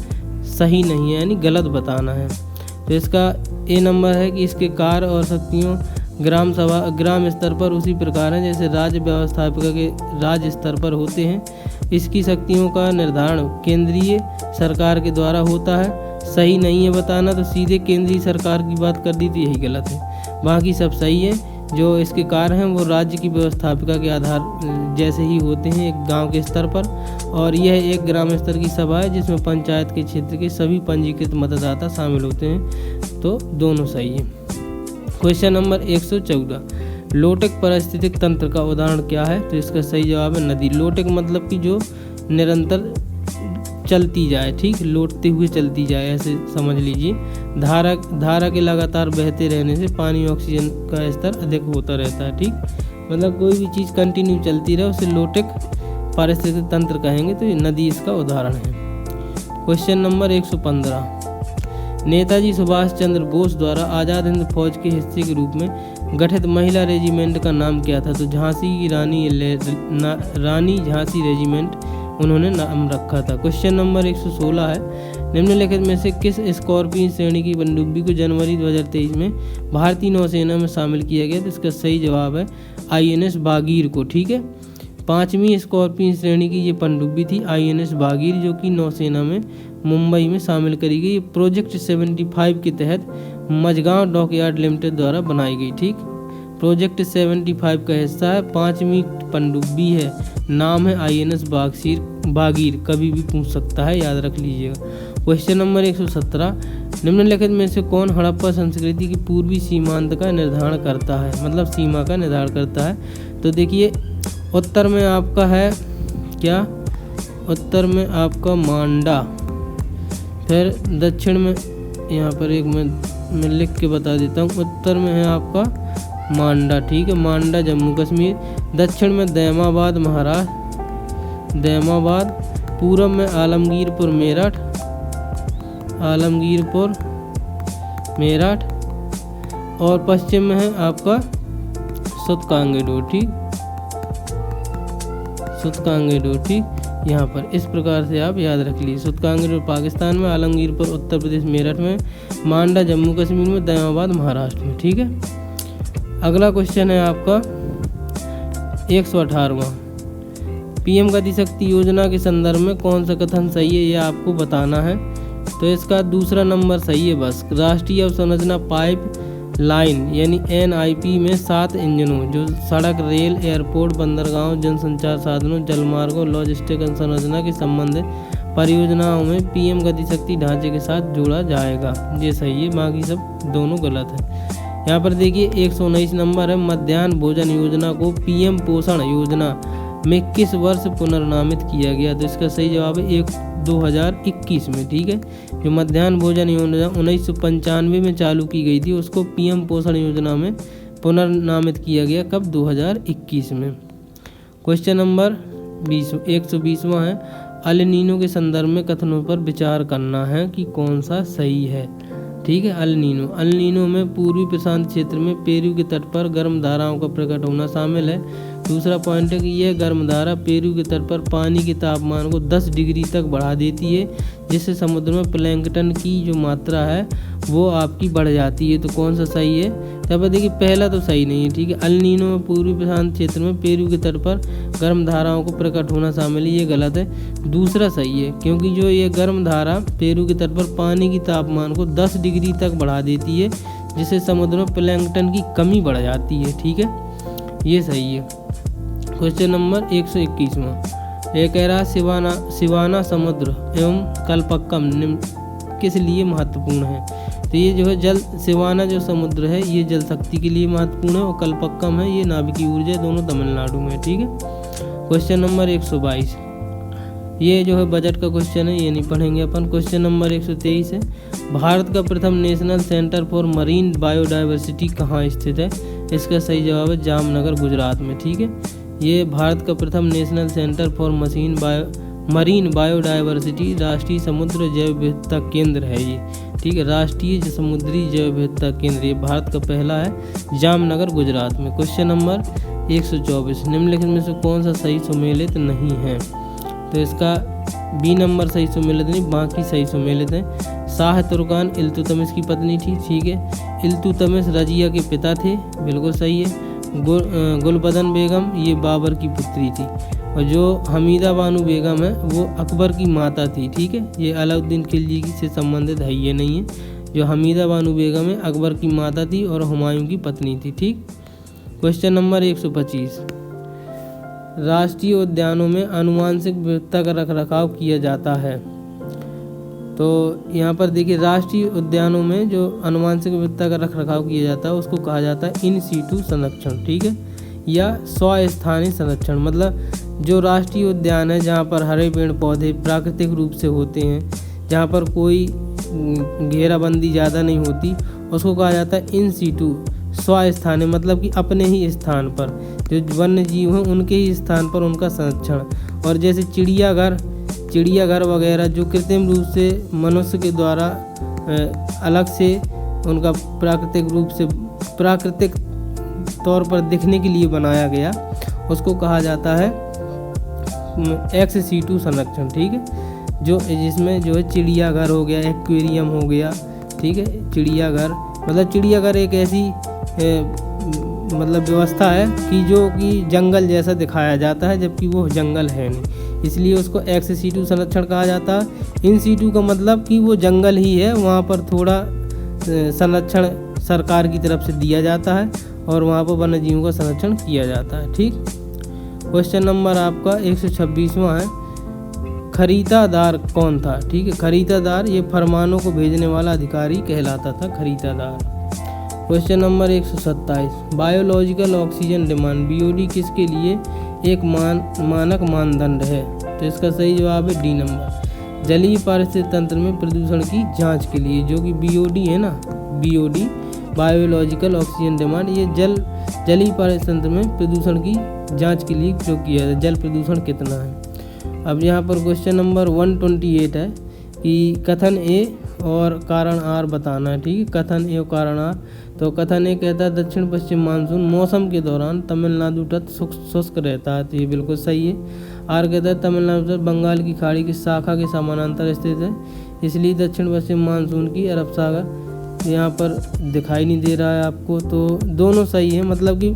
सही नहीं है, यानी गलत बताना है? तो इसका ए नंबर है कि इसके कार्य और शक्तियों ग्राम स्तर पर उसी प्रकार है जैसे राज्य व्यवस्थापिका के राज्य स्तर पर होते हैं। इसकी शक्तियों का निर्धारण केंद्रीय सरकार के द्वारा होता है। सही नहीं है बताना, तो सीधे केंद्रीय सरकार की बात कर दी तो यही गलत है। बाकी सब सही है। जो इसके कार्य हैं वो राज्य की व्यवस्थापिका के आधार जैसे ही होते हैं एक गांव के स्तर पर, और यह एक ग्राम स्तर की सभा है जिसमें पंचायत के क्षेत्र के सभी पंजीकृत मतदाता शामिल होते हैं। तो दोनों सही है। क्वेश्चन नंबर 114, लोटक पारिस्थितिक तंत्र का उदाहरण क्या है? तो इसका सही जवाब है नदी। लोटक मतलब कि जो निरंतर चलती जाए, ठीक, लौटते हुए चलती जाए, ऐसे समझ लीजिए। धारा के लगातार बहते रहने से पानी ऑक्सीजन का स्तर अधिक होता रहता है, ठीक, मतलब कोई भी चीज़ कंटिन्यू चलती रहे उसे लोटक पारिस्थितिक तंत्र कहेंगे। तो ये नदी इसका उदाहरण है। क्वेश्चन नंबर 115, नेताजी सुभाष चंद्र बोस द्वारा आज़ाद हिंद फौज के हिस्से के रूप में गठित महिला रेजिमेंट का नाम क्या था? तो झांसी की रानी झांसी रेजिमेंट उन्होंने नाम रखा था। क्वेश्चन नंबर 116 है, निम्नलिखित में से किस स्कॉर्पियन श्रेणी की पनडुब्बी को जनवरी 2023 में भारतीय नौसेना में शामिल किया गया? तो इसका सही जवाब है INS बागीर को, ठीक है। 5वीं स्कॉर्पियन श्रेणी की ये पनडुब्बी थी INS बागीर, जो कि नौसेना में मुंबई में शामिल करी गई। प्रोजेक्ट 75 के तहत मझगांव डॉकयार्ड लिमिटेड द्वारा बनाई गई, ठीक। प्रोजेक्ट 75 का हिस्सा है, 5वीं पनडुब्बी है, नाम है INS बागीर, कभी भी पूछ सकता है, याद रख लीजिएगा। क्वेश्चन नंबर 117, निम्नलिखित में से कौन हड़प्पा संस्कृति की पूर्वी सीमांत का निर्धारण करता है, मतलब सीमा का निर्धारण करता है? तो देखिए उत्तर में आपका है क्या, उत्तर में आपका मांडा, फिर दक्षिण में यहाँ पर एक मैं लिख के बता देता हूँ, उत्तर में है आपका मांडा, ठीक है, मांडा जम्मू कश्मीर, दक्षिण में दैमाबाद महाराष्ट्र, दैमाबाद, पूर्व में आलमगीरपुर मेरठ, और पश्चिम में है आपका सुतकांगेडोर, ठीक, सुतकांगेडोर, ठीक, यहाँ पर इस प्रकार से आप याद रख लीजिए। सुतकांगेडोर पाकिस्तान में, आलमगीरपुर उत्तर प्रदेश मेरठ में, मांडा जम्मू कश्मीर में, दैमाबाद महाराष्ट्र में, ठीक है। अगला क्वेश्चन है आपका 118वां, PM गति शक्ति योजना के संदर्भ में कौन सा कथन सही है, यह आपको बताना है। तो इसका दूसरा नंबर सही है बस। राष्ट्रीय अवसंरचना पाइप लाइन यानी NIP में 7 इंजनों जो सड़क, रेल, एयरपोर्ट, बंदरगाहों, जनसंचार साधनों, जलमार्गों, लॉजिस्टिक संरचना के संबंधित परियोजनाओं में PM गति शक्ति ढांचे के साथ जोड़ा जाएगा, ये सही है, बाकी सब दोनों गलत है। यहाँ पर देखिए 119 नंबर है, मध्याह्न भोजन योजना को PM पोषण योजना में किस वर्ष पुनर्नामित किया गया? तो इसका सही जवाब है 2021 में, ठीक है। जो मध्याह्न भोजन योजना 1995 में चालू की गई थी उसको PM पोषण योजना में पुनर्नामित किया गया कब? 2021 में। क्वेश्चन नंबर 120वां है, अल नीनो के संदर्भ में कथनों पर विचार करना है कि कौन सा सही है। ठीक है, अल नीनो में पूर्वी प्रशांत क्षेत्र में पेरू के तट पर गर्म धाराओं का प्रकट होना शामिल है। दूसरा पॉइंट है कि यह गर्म धारा पेरू के तट पर पानी के तापमान को 10 डिग्री तक बढ़ा देती है, जिससे समुद्र में प्लैंकटन की जो मात्रा है वो आपकी बढ़ जाती है। तो कौन सा सही है? तब देखिए पहला तो सही नहीं है। ठीक है, अल नीनो में पूर्वी प्रशांत क्षेत्र में पेरू के तट पर गर्म धाराओं को प्रकट होना शामिल है, ये गलत है। दूसरा सही है, क्योंकि जो ये गर्म धारा पेरू के तट पर पानी की तापमान को 10 डिग्री तक बढ़ा देती है, जिससे समुद्र में प्लैंकटन की कमी बढ़ जाती है। ठीक है, ये सही है। क्वेश्चन नंबर 121वां, ये कह रहा सिवाना समुद्र एवं कल्पक्कम किस लिए महत्वपूर्ण है? तो ये जो है सिवाना जो समुद्र है ये जल शक्ति के लिए महत्वपूर्ण है, और कल्पक्कम है ये नाभिकीय ऊर्जा, दोनों तमिलनाडु में। ठीक है। क्वेश्चन नंबर 122, ये जो है बजट का क्वेश्चन है, ये नहीं पढ़ेंगे अपन। क्वेश्चन नंबर 123 है, भारत का प्रथम national centre for marine biodiversity कहाँ स्थित है? इसका सही जवाब है जामनगर, गुजरात में। ठीक है, ये भारत का प्रथम national centre for marine biodiversity राष्ट्रीय समुद्र जैव विविधता केंद्र है ये। ठीक है, राष्ट्रीय समुद्री जैव विविधता केंद्र ये भारत का पहला है, जामनगर, गुजरात में। क्वेश्चन नंबर 124, निम्नलिखित में से कौन सा सही सुमेलित नहीं है? तो इसका बी नंबर सही सुमेलित नहीं, बाकी सही सुमेलित हैं। शाह तुर्कान इल्तुतमिश की पत्नी थी। ठीक है, इल्तुतमिश रजिया के पिता थे, बिल्कुल सही है। गुलबदन बेगम ये बाबर की पुत्री थी, और जो हमीदा बानो बेगम है वो अकबर की माता थी। ठीक है, ये अलाउद्दीन खिलजी से संबंधित है, ये नहीं है। जो हमीदा बानो बेगम है अकबर की माता थी और हुमायूं की पत्नी थी। ठीक। क्वेश्चन नंबर 125, राष्ट्रीय उद्यानों में आनुवांशिक विविधता का रखरखाव किया जाता है। तो यहाँ पर देखिए, राष्ट्रीय उद्यानों में जो आनुवांशिक विविधता का रखरखाव किया जाता है उसको कहा जाता है इन सीटू संरक्षण। ठीक है, या स्वस्थानीय संरक्षण। मतलब जो राष्ट्रीय उद्यान है जहाँ पर हरे पेड़ पौधे प्राकृतिक रूप से होते हैं, जहाँ पर कोई घेराबंदी ज़्यादा नहीं होती, उसको कहा जाता है इन सीटू स्वस्थानीय। मतलब कि अपने ही स्थान पर जो वन्य जीव हैं उनके ही स्थान पर उनका संरक्षण। और जैसे चिड़ियाघर वगैरह जो कृत्रिम रूप से मनुष्य के द्वारा अलग से उनका प्राकृतिक तौर पर दिखने के लिए बनाया गया, उसको कहा जाता है एक्स सीटू संरक्षण। ठीक है, जो जिसमें जो है चिड़ियाघर हो गया, एक्वेरियम हो गया। ठीक है, चिड़ियाघर एक ऐसी मतलब व्यवस्था है कि जो कि जंगल जैसा दिखाया जाता है, जबकि वो जंगल है नहीं, इसलिए उसको एक्स सीटू संरक्षण कहा जाता है। इन सीटू का मतलब कि वो जंगल ही है, वहाँ पर थोड़ा संरक्षण सरकार की तरफ से दिया जाता है और वहाँ पर वन्य जीवों का संरक्षण किया जाता है। ठीक। क्वेश्चन नंबर आपका 126वां है, खरीदादार कौन था? ठीक है, खरीदादार ये फरमानों को भेजने वाला अधिकारी कहलाता था, खरीदादार। Question number 127, biological oxygen demand BOD किसके लिए एक मानक मानदंड है? तो इसका सही जवाब है डी नंबर, जलीय पारिस्थितिक तंत्र में प्रदूषण की जांच के लिए, जो कि बीओडी है ना, बीओडी बायोलॉजिकल ऑक्सीजन डिमांड, ये जलीय पारिस्थितिक तंत्र में प्रदूषण की जांच के लिए प्रयोग किया जाता है, जल प्रदूषण कितना है। अब यहाँ पर क्वेश्चन नंबर 128 है कि कथन ए और कारण आर बताना है। ठीक है, कथन ए और कारण आर। तो कथन ए कहता है दक्षिण पश्चिम मानसून मौसम के दौरान तमिलनाडु तट शुष्क रहता है, तो ये बिल्कुल सही है। आर कहता है तमिलनाडु तट बंगाल की खाड़ी की शाखा के समानांतर स्थित है, इसलिए दक्षिण पश्चिम मानसून की अरब सागर यहाँ पर दिखाई नहीं दे रहा है आपको। तो दोनों सही है, मतलब कि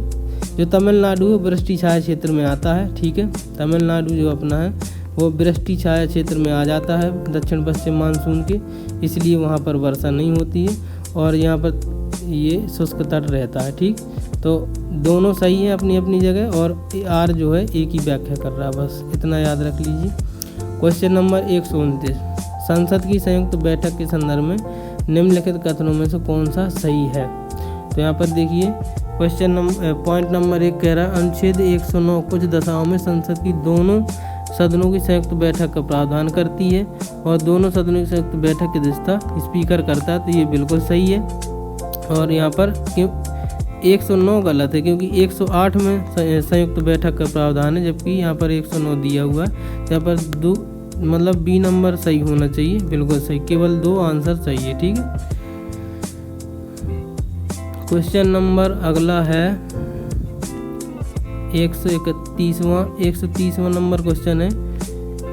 जो तमिलनाडु है वृष्टि छाया क्षेत्र में आता है। ठीक है, तमिलनाडु जो अपना है वो वृष्टि छाया क्षेत्र में आ जाता है दक्षिण पश्चिम मानसून के, इसलिए वहाँ पर वर्षा नहीं होती है और यहाँ पर ये शुष्क तट रहता है। ठीक, तो दोनों सही है अपनी अपनी जगह, और आर जो है एक ही व्याख्या कर रहा है, बस इतना याद रख लीजिए। क्वेश्चन नंबर 129, संसद की संयुक्त बैठक के संदर्भ में निम्नलिखित कथनों में से कौन सा सही है? तो यहाँ पर देखिए पॉइंट नंबर 1 कह रहा है अनुच्छेद 109 कुछ दशाओं में संसद की दोनों सदनों की संयुक्त बैठक का प्रावधान करती है और दोनों सदनों की संयुक्त बैठक की अध्यक्षता स्पीकर करता है, तो ये बिल्कुल सही है। और यहाँ पर 109 गलत है, क्योंकि 108 में संयुक्त बैठक का प्रावधान है, जबकि यहाँ पर 109 दिया हुआ है। यहाँ पर दो मतलब बी नंबर सही होना चाहिए, बिल्कुल सही, केवल 2 आंसर सही है। ठीक है। क्वेश्चन नंबर अगला है 130वां नंबर क्वेश्चन है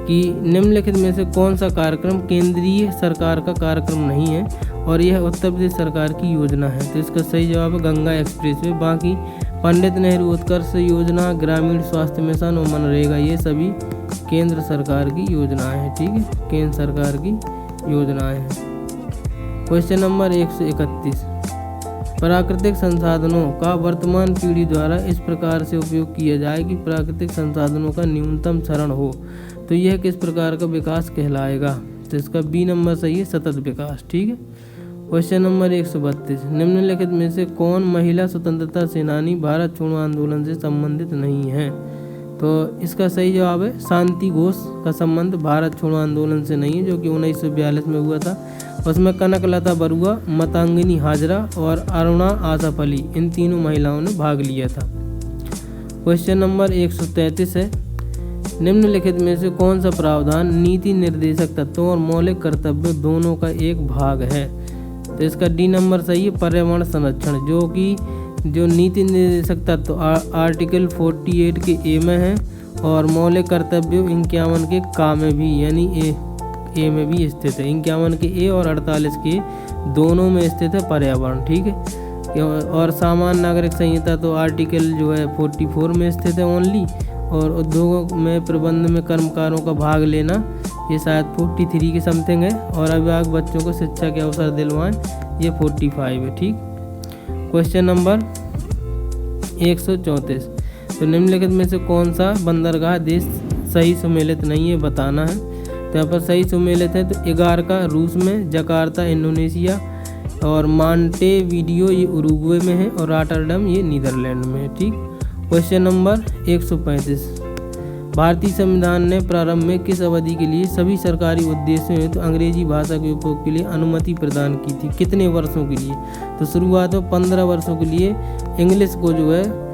कि निम्नलिखित में से कौन सा कार्यक्रम केंद्रीय सरकार का कार्यक्रम नहीं है और यह उत्तर प्रदेश सरकार की योजना है। तो इसका सही जवाब है गंगा एक्सप्रेसवे। बाकी पंडित नेहरू उत्कर्ष योजना, ग्रामीण स्वास्थ्य मिशन और मनरेगा, ये सभी केंद्र सरकार की योजनाएं हैं। ठीक है, केंद्र सरकार की योजनाएं हैं। क्वेश्चन नंबर 131, प्राकृतिक संसाधनों का वर्तमान पीढ़ी द्वारा इस प्रकार से उपयोग किया जाए कि प्राकृतिक संसाधनों का न्यूनतम क्षरण हो, तो यह किस प्रकार का विकास कहलाएगा। तो इसका बी नंबर सही है, सतत विकास। ठीक है। क्वेश्चन नंबर 132, निम्नलिखित में से कौन महिला स्वतंत्रता सेनानी भारत छोड़ो आंदोलन से संबंधित नहीं है। तो इसका सही जवाब है शांति घोष का संबंध भारत छोड़ो आंदोलन से नहीं है, जो कि 1942 में हुआ था। उसमें कनकलता बरुआ, मतंगिनी हाजरा और अरुणा आसफ अली, इन तीनों महिलाओं ने भाग लिया था। क्वेश्चन नंबर 133 है, निम्नलिखित में से कौन सा प्रावधान नीति निर्देशक तत्वों और मौलिक कर्तव्यों दोनों का एक भाग है। तो इसका डी नंबर सही है, पर्यावरण संरक्षण, जो कि जो नीति निर्देशक तत्व आर्टिकल 48 के ए में है और मौलिक कर्तव्यों 51 के का में भी, यानी ए में भी स्थित है। 51 के ए और 48 के दोनों में स्थित है पर्यावरण। ठीक है। और सामान्य नागरिक संहिता तो आर्टिकल जो है 44 में स्थित है ओनली, और उद्योगों में प्रबंध में कर्मकारों का भाग लेना ये शायद 43 के समथिंग है, और अभिभावक बच्चों को शिक्षा के अवसर दिलवाएं ये 45 है। ठीक। क्वेश्चन नंबर 134, तो निम्नलिखित में से कौन सा बंदरगाह देश सही सम्मिलित नहीं है, बताना है। तो यहाँ पर सही सम्मिलित है तो इगारका रूस में, जकार्ता इंडोनेशिया और मांटेवीडियो ये उरुग्वे में है और रॉटरडम ये नीदरलैंड में है। ठीक। क्वेश्चन नंबर 135, भारतीय संविधान ने प्रारंभ में किस अवधि के लिए सभी सरकारी उद्देश्यों हेतु अंग्रेजी भाषा के उपयोग के लिए अनुमति प्रदान की थी, कितने वर्षों के लिए। तो शुरुआत में 15 वर्षों के लिए इंग्लिश को जो है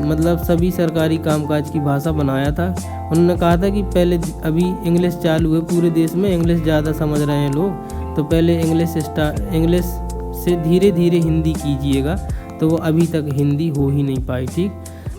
मतलब सभी सरकारी कामकाज की भाषा बनाया था। उन्होंने कहा था कि पहले अभी इंग्लिश चालू है पूरे देश में, इंग्लिश ज़्यादा समझ रहे हैं लोग, तो पहले इंग्लिश से धीरे धीरे हिंदी कीजिएगा, तो वो अभी तक हिंदी हो ही नहीं पाई। ठीक।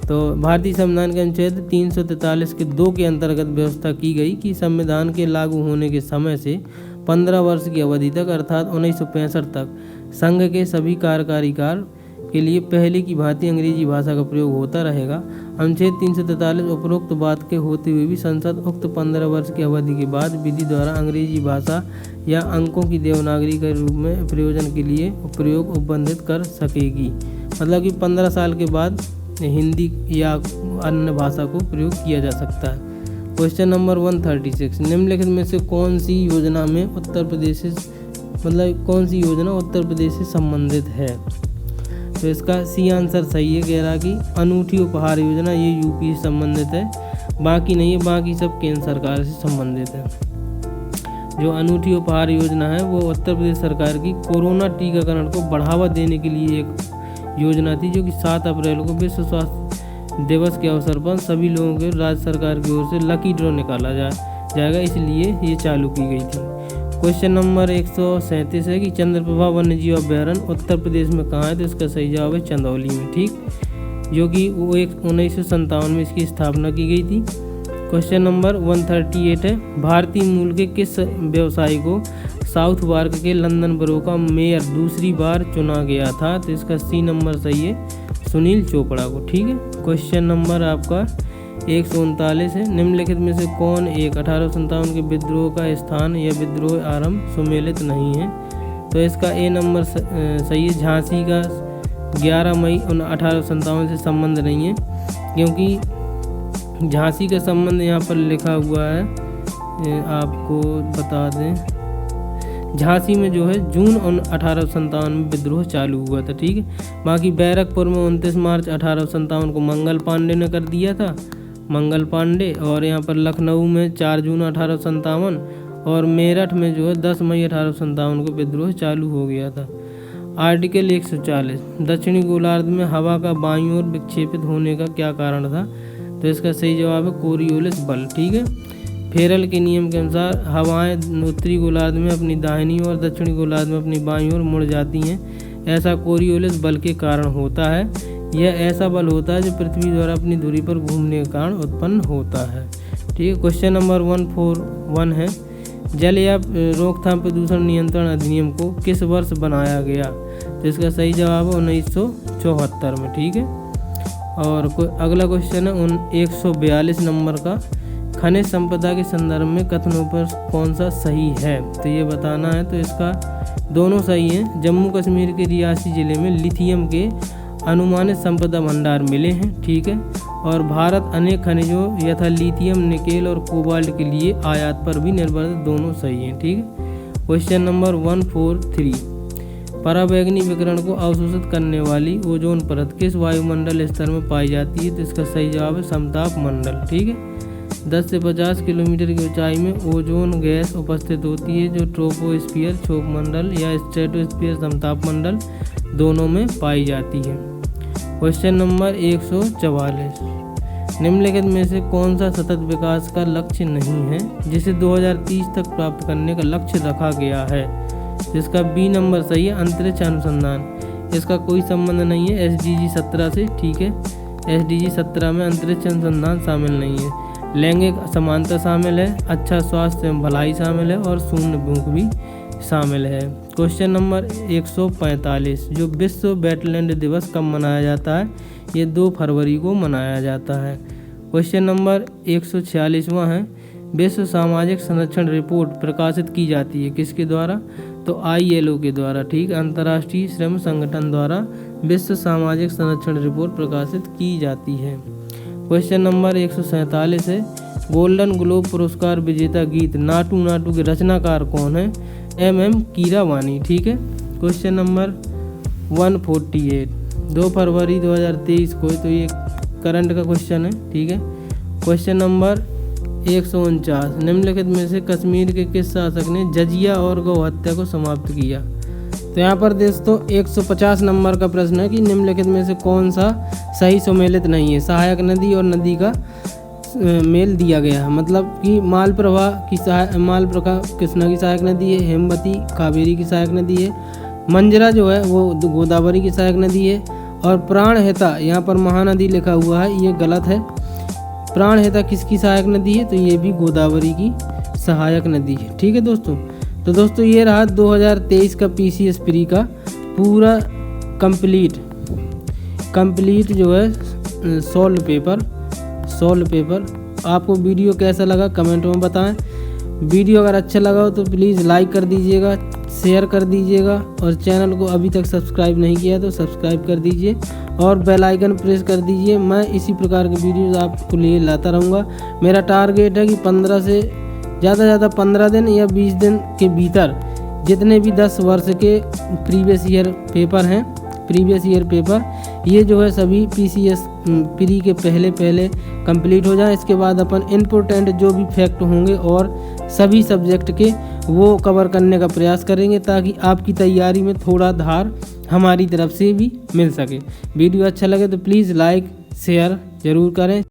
तो भारतीय संविधान के अनुच्छेद 343 के 2 के अंतर्गत व्यवस्था की गई कि संविधान के लागू होने के समय से 15 वर्ष की अवधि तक अर्थात 1965 तक संघ के सभी कार्यकारी कार्य के लिए पहले की भांति अंग्रेजी भाषा का प्रयोग होता रहेगा। अनुच्छेद 343 उपरोक्त बात के होते हुए भी संसद उक्त 15 वर्ष की अवधि के बाद विधि द्वारा अंग्रेजी भाषा या अंकों की देवनागरी के रूप में प्रयोजन के लिए प्रयोग उपबंधित कर सकेगी। मतलब कि 15 साल के बाद हिंदी या अन्य भाषा को प्रयोग किया जा सकता है। क्वेश्चन नंबर 136, निम्नलिखित में से कौन सी योजना में उत्तर प्रदेश से कौन सी योजना उत्तर प्रदेश से संबंधित है। तो इसका सी आंसर सही है, कह रहा कि अनूठी उपहार योजना, ये यूपी से संबंधित है, बाकी नहीं है, बाकी सब केंद्र सरकार से संबंधित है। जो अनूठी उपहार योजना है वो उत्तर प्रदेश सरकार की कोरोना टीकाकरण को बढ़ावा देने के लिए एक योजना थी, जो कि 7 अप्रैल को विश्व स्वास्थ्य दिवस के अवसर पर सभी लोगों के राज्य सरकार की ओर से लकी ड्रॉ निकाला जाएगा, इसलिए ये चालू की गई थी। क्वेश्चन नंबर 137 है कि चंद्रप्रभा वन्यजीव अभ्यारण्य उत्तर प्रदेश में कहाँ है। तो इसका सही जवाब है चंदौली में। ठीक। जो कि वो 1957 में इसकी स्थापना की गई थी। क्वेश्चन नंबर 138 है, भारतीय मूल के किस व्यवसायी को साउथ वार्क के लंदन बरो का मेयर दूसरी बार चुना गया था। तो इसका सी नंबर सही है, सुनील चोपड़ा को। ठीक है। क्वेश्चन नंबर आपका 139 है, निम्नलिखित में से कौन एक 1857 के विद्रोह का स्थान या विद्रोह आरंभ सुमेलित नहीं है। तो इसका ए नंबर सही है, झांसी का 11 मई 1857 से संबंध नहीं है, क्योंकि झांसी का संबंध यहाँ पर लिखा हुआ है, आपको बता दें झांसी में जो है जून 1857 में विद्रोह चालू हुआ था। ठीक है। बाकी बैरकपुर में 29 मार्च 1857 को मंगल पांडे ने कर दिया था, मंगल पांडे, और यहाँ पर लखनऊ में 4 जून 1857 और मेरठ में जो है 10 मई 1857 को विद्रोह चालू हो गया था। आर्टिकल 140, दक्षिणी गोलार्ध में हवा का बाईं ओर विक्षेपित होने का क्या कारण था? तो इसका सही जवाब है कोरियोलिस बल। ठीक है। फेरल के नियम के अनुसार हवाएं उत्तरी गोलार्ध में अपनी दाहिनी और दक्षिणी गोलार्ध में अपनी बाईं ओर मुड़ जाती हैं। ऐसा कोरियोलिस बल के कारण होता है। यह ऐसा बल होता है जो पृथ्वी द्वारा अपनी धुरी पर घूमने के कारण उत्पन्न होता है। ठीक है। क्वेश्चन नंबर 141 है, जल या रोकथाम प्रदूषण नियंत्रण अधिनियम को किस वर्ष बनाया गया? तो इसका सही जवाब है 1974 में। ठीक है। और अगला क्वेश्चन है 142 नंबर का, खनिज संपदा के संदर्भ में कथनों पर कौन सा सही है? तो ये बताना है। तो इसका दोनों सही हैं। जम्मू कश्मीर के रियासी जिले में लिथियम के अनुमानित संपदा भंडार मिले हैं। ठीक है। और भारत अनेक खनिजों यथा लिथियम, निकेल और कोबाल्ट के लिए आयात पर भी निर्भर है। दोनों सही हैं। ठीक है। क्वेश्चन नंबर 143, पराबैंगनी विकिरण को अवशोषित करने वाली ओजोन परत किस वायुमंडल स्तर में पाई जाती है? तो इसका सही जवाब है समताप मंडल। ठीक है। 10 से 50 किलोमीटर की ऊंचाई में ओजोन गैस उपस्थित होती है जो ट्रोपोस्फीयर क्षोभ मंडल या स्ट्रेटोस्फीयर समताप मंडल दोनों में पाई जाती है। क्वेश्चन नंबर 144, निम्नलिखित में से कौन सा सतत विकास का लक्ष्य नहीं है जिसे 2030 तक प्राप्त करने का लक्ष्य रखा गया है? जिसका बी नंबर सही है, अंतरिक्ष अनुसंधान। इसका कोई संबंध नहीं है SDG 17 से। ठीक है। SDG 17 में अंतरिक्ष अनुसंधान शामिल नहीं है। लैंगिक समानता शामिल है, अच्छा स्वास्थ्य एवं भलाई शामिल है और शून्य भूख भी शामिल है। क्वेश्चन नंबर 145, जो विश्व वेटलैंड दिवस कब मनाया जाता है? ये 2 फरवरी को मनाया जाता है। क्वेश्चन नंबर 146वां है, विश्व सामाजिक संरक्षण रिपोर्ट प्रकाशित की जाती है किसके द्वारा? तो ILO के द्वारा। ठीक, अंतर्राष्ट्रीय श्रम संगठन द्वारा विश्व सामाजिक संरक्षण रिपोर्ट प्रकाशित की जाती है। क्वेश्चन नंबर 147 है, गोल्डन ग्लोब पुरस्कार विजेता गीत नाटू नाटू के रचनाकार कौन है? MM कीरावानी। ठीक है। क्वेश्चन नंबर 148, 2 फरवरी 2023 को, तो ये करंट का क्वेश्चन है। ठीक है। क्वेश्चन नंबर 149, निम्नलिखित में से कश्मीर के किस शासक ने जजिया और गौ हत्या को समाप्त किया? तो यहाँ पर दोस्तों 150 नंबर का प्रश्न है कि निम्नलिखित में से कौन सा सही सुमेलित नहीं है? सहायक नदी और नदी का मेल दिया गया है, मतलब कि मालप्रभा कृष्णा की सहायक नदी है, हेमवती कावेरी की सहायक नदी है, मंजरा जो है वो गोदावरी की सहायक नदी है, और प्राणहिता यहाँ पर महानदी लिखा हुआ है, ये गलत है। प्राणहिता किसकी सहायक नदी है? तो ये भी गोदावरी की सहायक नदी है। ठीक है दोस्तों। तो दोस्तों ये रहा 2023 का PCS प्री का पूरा कंप्लीट जो है सॉल्व पेपर। आपको वीडियो कैसा लगा कमेंट में बताएं। वीडियो अगर अच्छा लगा हो तो प्लीज़ लाइक कर दीजिएगा, शेयर कर दीजिएगा, और चैनल को अभी तक सब्सक्राइब नहीं किया तो सब्सक्राइब कर दीजिए और बेल आइकन प्रेस कर दीजिए। मैं इसी प्रकार के वीडियोज़ आपको लिए लाता रहूँगा। मेरा टारगेट है कि 15 से ज़्यादा 15 दिन या 20 दिन के भीतर जितने भी 10 वर्ष के प्रीवियस ईयर पेपर ये जो है सभी PCS प्री के पहले कंप्लीट हो जाए। इसके बाद अपन इम्पोर्टेंट जो भी फैक्ट होंगे और सभी सब्जेक्ट के वो कवर करने का प्रयास करेंगे ताकि आपकी तैयारी में थोड़ा धार हमारी तरफ से भी मिल सके। वीडियो अच्छा लगे तो प्लीज़ लाइक शेयर ज़रूर करें।